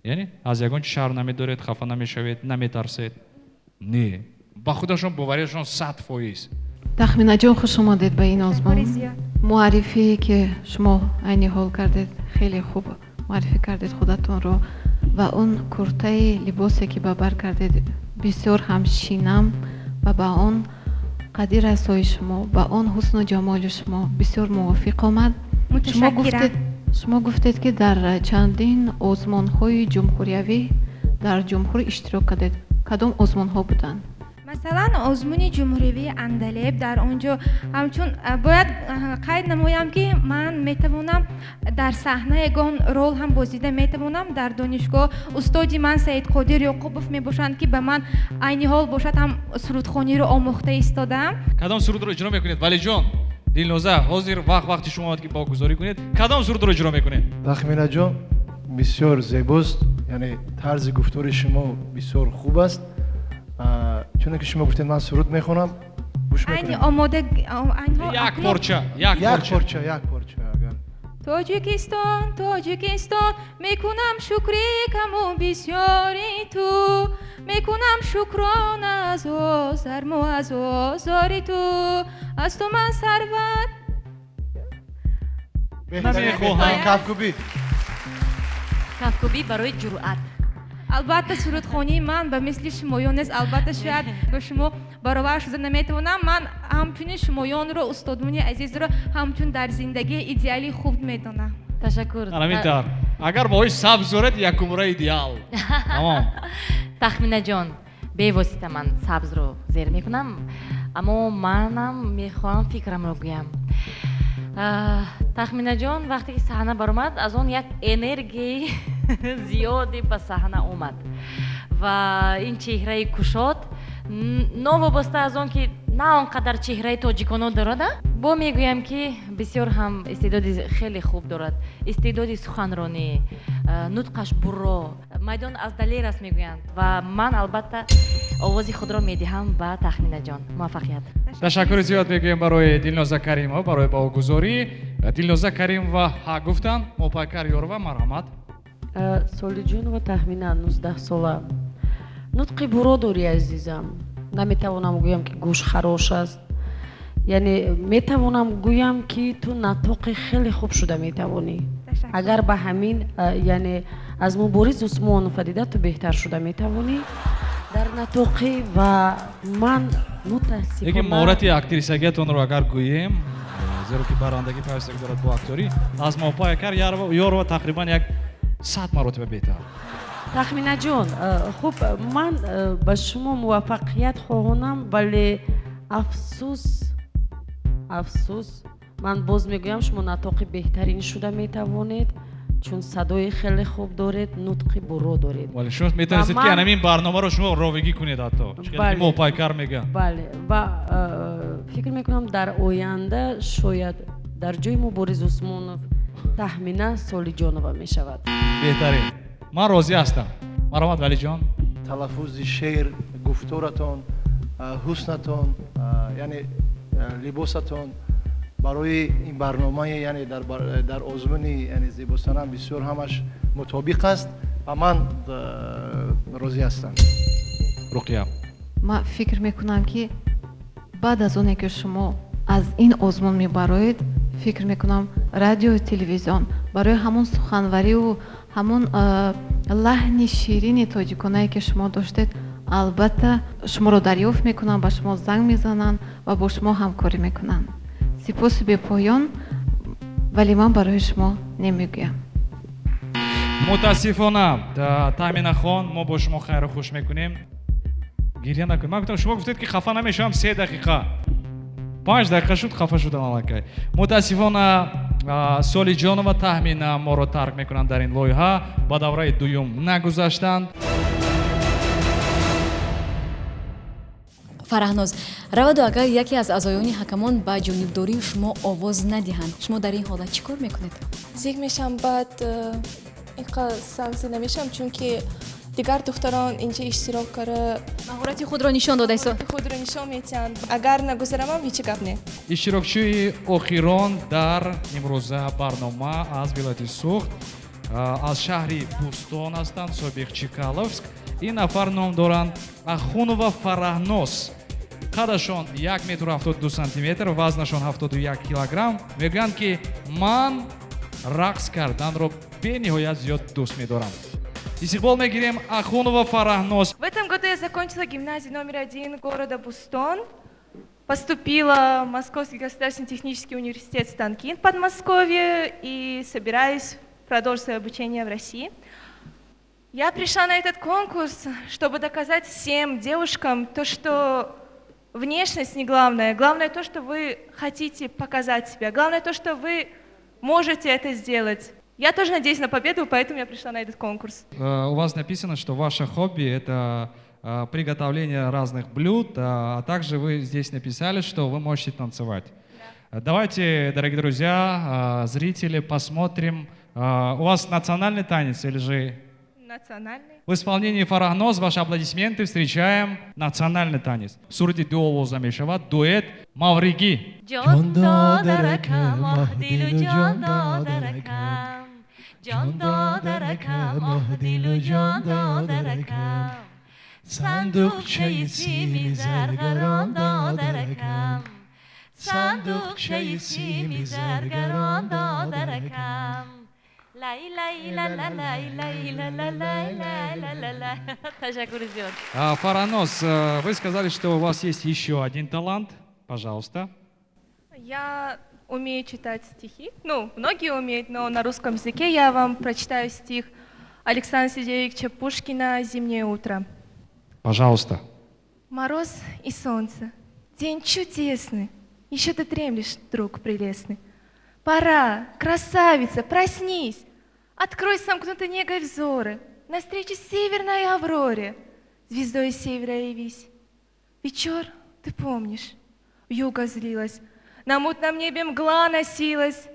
یعنی از یگان شر نمیدارد، خفه نمیشوید، نمیترسید. نه، با خودشون باوریشون 100%. تخمینه جان خوش آمدید به این آزمون. معرفی که شما عینی حال کردید خیلی خوب معرفی کردید خودتون رو و اون کرته لباسی که به بر کردید بسیار هم شینم و با اون قدیر رسای شما با اون حسن و جمال شما بسیار موافق آمد. شما گفتید که در چندین آزمون های جمهوریوی در جمهوری اشتراک کردید. کدام آزمون ها بودند؟ مثلا آزمون جمهوری اندلب در آنجا همچون باید قید نمایم که من میتوانم در صحنه یگان رول هم بازیده میتوانم. در دانشگاه استادی من سید قادر یعقوبوف میباشند که به من عینی حال باشد هم سرودخوانی رو آموخته ایستادم. کدام سرود رو اجرا میکنید ولی جان؟ دلنوزه حاضر وقتی شما اومد که باگذاری کنید کدام سرود رو اجرا میکنید؟ تخمینه جان بسیار زیباست، یعنی طرز گفتار شما بسیار خوب است. چون که شما گفتید من سرود میخونم گوش میکنم. آماده یک پارچه اگر тоҷикистон тоҷикистон мекунам шукри каму бисёри ту мекунам шукрона аз озарму аз озори ту аз ту ман сарват кавкубӣ барои ҷуръат. албатта сурудхонии ман ба мисли шумоён нест. албатта шояд ба шумо баровар шуда наметавонам. ман ҳамчунин шумоёнро устодони азизро ҳамчун дар зиндагии идеалӣ хуб медонам. Ташаккур. Аламинтар. Агар моҳи сабз доред якумра идеал. Тамом. Тахминаҷон, бевосита ман сабзро зер мекунам, аммо манам мехоҳам фикрамро гӯям. Тахминаҷон вақте ки саҳна баромад, аз он як энергияи зиёде ба саҳна омад ва ин чеҳраи кушод новобаста аз он ки на он қадар чеҳраи тоҷиконо дорад, бо мегӯям ки бисёр ҳам истеъдоди хеле хуб дорад. Истеъдоди суханронӣ, нутқаш бурро, майдон аз далер аст мегӯянд ва ман албатта овози худро медиҳам ба Тахминаҷон. Муваффақият. Ташаккури зиёд мегӯем барои Дилноза Каримова, барои богузорӣ. Дилноза Каримова ҳа гуфтанд, Мопайкар Ёрова, марҳамат. Солиҷонова Тахмина 19 сола. Нутқи бурро дорӣ азизам. Наметавонам гӯям ки гӯш харош аст. Яъне метавонам гӯям ки ту натоқи хеле хуб шуда метавонӣ. Агар ба ҳамин яъне аз Мубориз Усмонов дида ту беҳтар шуда метавонӣ дар натоқи ва ман мутаассифона Яке моҳорати актрисагиятонро агар гӯем, зеро ки баррандаги пайвастагӣ дорад бо акторӣ, аз Мопайкар Ёрова тақрибан як 100 маротиба беҳтар. Тахминаҷон, хуб ман ба шумо муваффақият хоҳонам, вале афсус ман боз мегӯям шумо натоқи беҳтарин шуда метавонед, чун садои хеле хуб доред, нутқи бурро доред. Вале шумо метавонистед ки ҳамин барномаро шумо ровигӣ кунед ҳатто. Ки Мопайкар мега. Бале, ва фикр мекунам дар оянда шояд дар ҷои Мубориз Усмонов Тахмина Солиҷонова мешавад. Беҳтарин. Ман розӣ ҳастам. Марҳамат Валиҷон. Талаффузи шеър, гуфторатон, ҳуснатон, яъне либосатон барои ин барномаи яъне дар озмуни яъне зебосанам бисёр ҳамаш мутобиқ аст ва ман розӣ ҳастам. Руқия. ман фикр мекунам ки баъд аз оне ки шумо аз ин озмун мебароед, фикр мекунам радио телевизион барои ҳамон суханвариву ҳамон лаҳни ширини тоҷиконае ки шумо доштед, албатта шуморо дарёфт мекунанд, ба шумо занг мезананд ва бо шумо ҳамкорӣ мекунанд. сипоси бепоён, вале ман барои шумо намегӯям. мутаассифона Таъминахон, мо бо шумо хайру хуш мекунем. Гирья накунед. Ман гуфтам шумо гуфтед ки хафа намешавам 3 дақиқа. 5 дақиқа шуд, хафа шудам аллакай. Мутаассифона Солиҷонова Таъмина моро тарк мекунанд дар ин лоиҳа, ба давраи дуюм нагузаштанд. Фараҳноз, раваду агар яке аз аъзоёни ҳакамон ба ҷонибдории шумо овоз надиҳанд, шумо дар ин ҳолат чӣ кор мекунед? зик мешам, баъд инқадр сангзӣ намешам, чунки дигар духтарон инҷа иштирок кара маҳорати худро нишон додаисо худро нишон медиҳанд. Агар нагузарамам ҳеҷ гап не. иштирокчии охирон дар имрӯза барнома аз вилояти Суғд, аз шаҳри Бӯстон ҳастанд, Собиқ Чикаловск. ин нафар ном доранд Ахунова Фараҳноз. қадашон 1 метр 72 сантиметр, вазнашон 71 килограмм. Мегӯянд ки ман рақс карданро бениҳоят зиёд дӯст медорам. Истиқбол мегирем Ахунова Фараҳноз. В этом году я закончила гимназию номер 1 города Бустон. Поступила в Московский государственный технический университет Станкин в Подмосковье и собираюсь продолжить свое обучение в России. Я пришла на этот конкурс, чтобы доказать всем девушкам то, что внешность не главное. Главное то, что вы хотите показать себя. Главное то, что вы можете это сделать. Я тоже надеюсь на победу, поэтому я пришла на этот конкурс. У вас написано, что ваше хобби – это приготовление разных блюд, а также вы здесь написали, что вы можете танцевать. Да. Давайте, дорогие друзья, зрители, посмотрим. У вас национальный танец или же… национальный. В исполнении Фарахноз ваши аплодисменты встречаем национальный танец. Сурди дуо замешивает дуэт Мавриги. Jon dodarakam, oh dilu jon dodarakam. Jon dodarakam, oh dilu jon dodarakam. Sandukçayı simi zargaron dodarakam. Sandukçayı simi zargaron dodarakam. Lay lay la la lay lay la la lay lay la la la. Teşekkür ediyorum. Фаранос, вы сказали, что у вас есть еще один талант. Пожалуйста. Я умею читать стихи. Ну, многие умеют, но на русском языке я вам прочитаю стих Александра Сергеевича Пушкина «Зимнее утро». Пожалуйста. Мороз и солнце, день чудесный, еще ты дремлешь, друг прелестный. Пора, красавица, проснись, открой сомкнутые негой взоры, навстречу северной авроре, звездой севера явись. Вечер, ты помнишь, вьюга злилась, на мутном небе мгла носилась,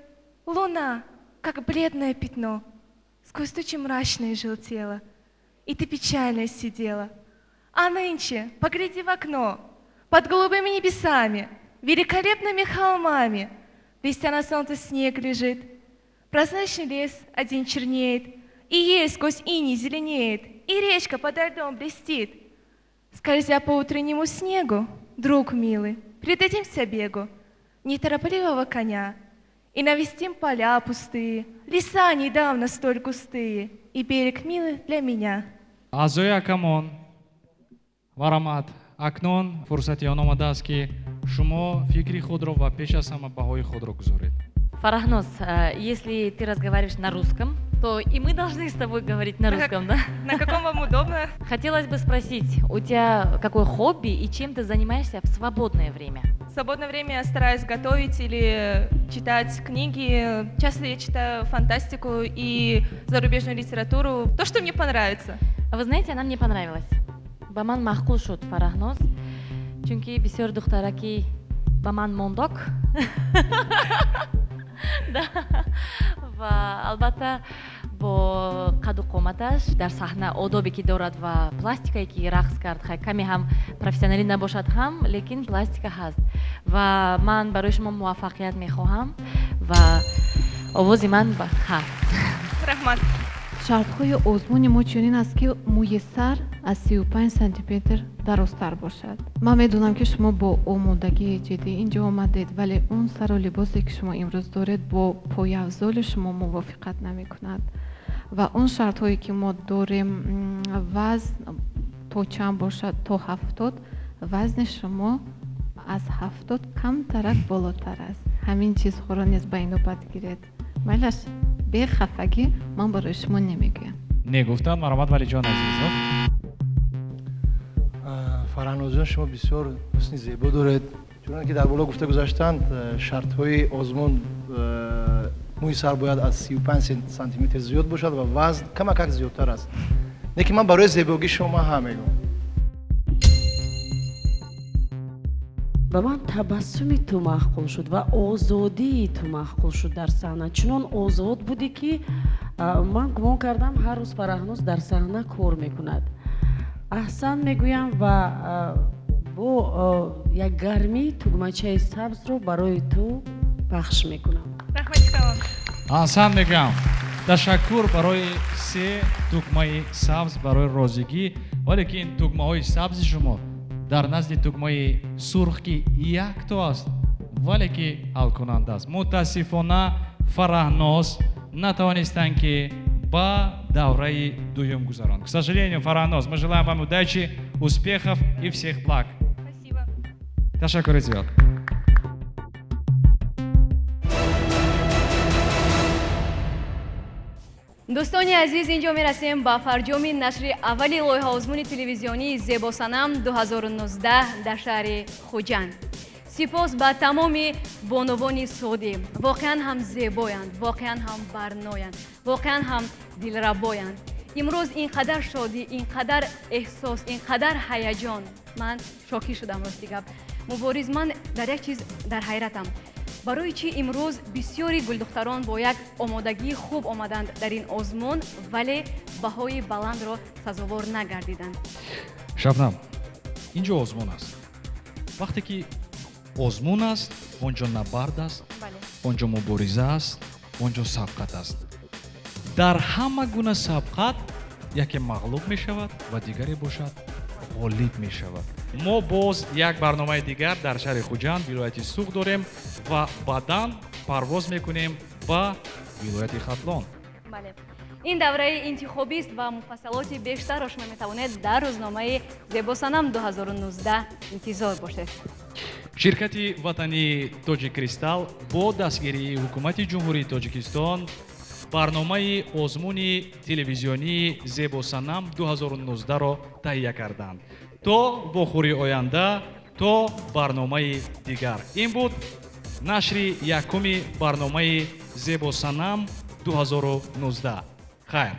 луна, как бледное пятно, сквозь тучи мрачные желтела, и ты печально сидела. А нынче, погляди в окно, под голубыми небесами, великолепными холмами, листья на солнце снег лежит, прозрачный лес один чернеет, и ель сквозь иней зеленеет, и речка подо льдом блестит. Скользя по утреннему снегу, друг милый, придадимся бегу неторопливого коня и навестим поля пустые, леса недавно столь густые, и берег милый для меня. Азоя камон, варамат, акнон, фурсати он омадааст ки шумо фикри худро ва пеш аз ҳама баҳои худро гузоред. Фарахноз, если ты разговариваешь на русском, то и мы должны с тобой говорить на русском, да? На каком вам удобно? Хотелось бы спросить, у тебя какое хобби и чем ты занимаешься в свободное время? В свободное время я стараюсь готовить или читать книги. Часто я читаю фантастику и зарубежную литературу. То, что мне понравится. Вы знаете, она мне понравилась. Ба ман маъқул шуд Фарахноз, чунки бисёр духтараки ба ман мондок. Ва албатта бо қаду қоматаш дар саҳна одобе ки дорад ва пластикае ки рақс кард каме ҳам профессионалӣ набошад ҳам, лекин пластика ҳаст. Ва ман барои шумо муваффақият мехоҳам ва овози ман ба раҳмат. шартҳои озмуни мо чунин аст ки мӯи сар аз 35 сантиметр дарозтар бошад. ман медонам ки шумо бо омодагии ҷиддӣ инҷо омадед, вале он сару либосе ки шумо имрӯз доред бо пояфзоли шумо мувофиқат намекунад. ва он шартҳое ки мо дорем, вазн то чанд бошад? То 70. вазни шумо аз 70 камтарак болотар аст. ҳамин чизҳоро низ ба инобат гиред. майлаш бехафагӣ ман барои шумо намегӯям. негуфтанд маромад валиҷон азизов. фаранозҷон шумо бисёр ҳусни зебо доред. чуноне ки дар боло гуфта гузаштанд, шартҳои озмун мӯи сар бояд аз 35 сантиметр зиёд бошад ва вазн камакак зиёдтар аст. лекин ман барои зебогии шумо ҳам мегӯям. ба ман табассуми ту маъқул шуд ва озодии ту маъқул шуд дар саҳна. чунон озод будӣ ки ман гумон кардам ҳар рӯз Фарахноз дар саҳна кор мекунад. аҳсан мегӯям ва бо як гармии тугмачаи сабзро барои ту пахш мекунам. аҳсан мегӯям. ташаккур барои 3 тугмаи сабз барои розигӣ. вале ки ин тугмаҳои сабзи шумо дар назди тугмаи сурх ки якто аст, вале ки ҳалкунанда аст. мутаассифона Фарахноз натавонистанд ки ба давраи дуюм гузаронд. К сожалению, Фарахноз, мы желаем вам удачи, успехов и всех благ. Спасибо. Ташаккур зиёд. дӯстони азиз, инҷо мерасем ба фарҷоми нашри аввали лоиҳаозмуни телевизионии зебосанам 2019 дар шаҳри хуҷанд. сипос ба тамоми бонувони соди. воқеан ҳам зебоянд, воқеан ҳам барноянд, воқеан ҳам дилрабоянд. имрӯз ин қадар шодӣ, ин қадар эҳсос, ин қадар ҳаяҷон. ман шокӣ шудам рости гап. мубориз, ман дар як чиз дар ҳайратам. барои чӣ имрӯз бисёри гулдухтарон бо як омодагии хуб омаданд дар ин озмун, вале баҳои баландро сазовор нагардиданд? шабнам, инҷо озмун аст. вақте ки озмун аст, онҷо набард аст, онҷо мубориза аст, онҷо сабқат аст. дар ҳама гуна сабқат яке мағлуб мешавад ва дигаре бошад ғолиб мешавад. мо боз як барномаи дигар дар шаҳри хуҷанд, вилояти суғ дорем ва баъдан парвоз мекунем ба вилояти хатлон. ин давраи интихобист ва муфассалоти бештарро шумо метавонед дар рӯзномаи Зебосанам 2019 интизор бошед. ширкати ватании Тоҷик Кристалл бо дастгирии ҳукумати ҷумҳурии Тоҷикистон барномаи озмуни телевизионии Зебосанам 2019-ро таҳия карданд. то вохӯри оянда, то барномаи дигар. ин буд нашри якуми барномаи Зебосанам 2019. хайр.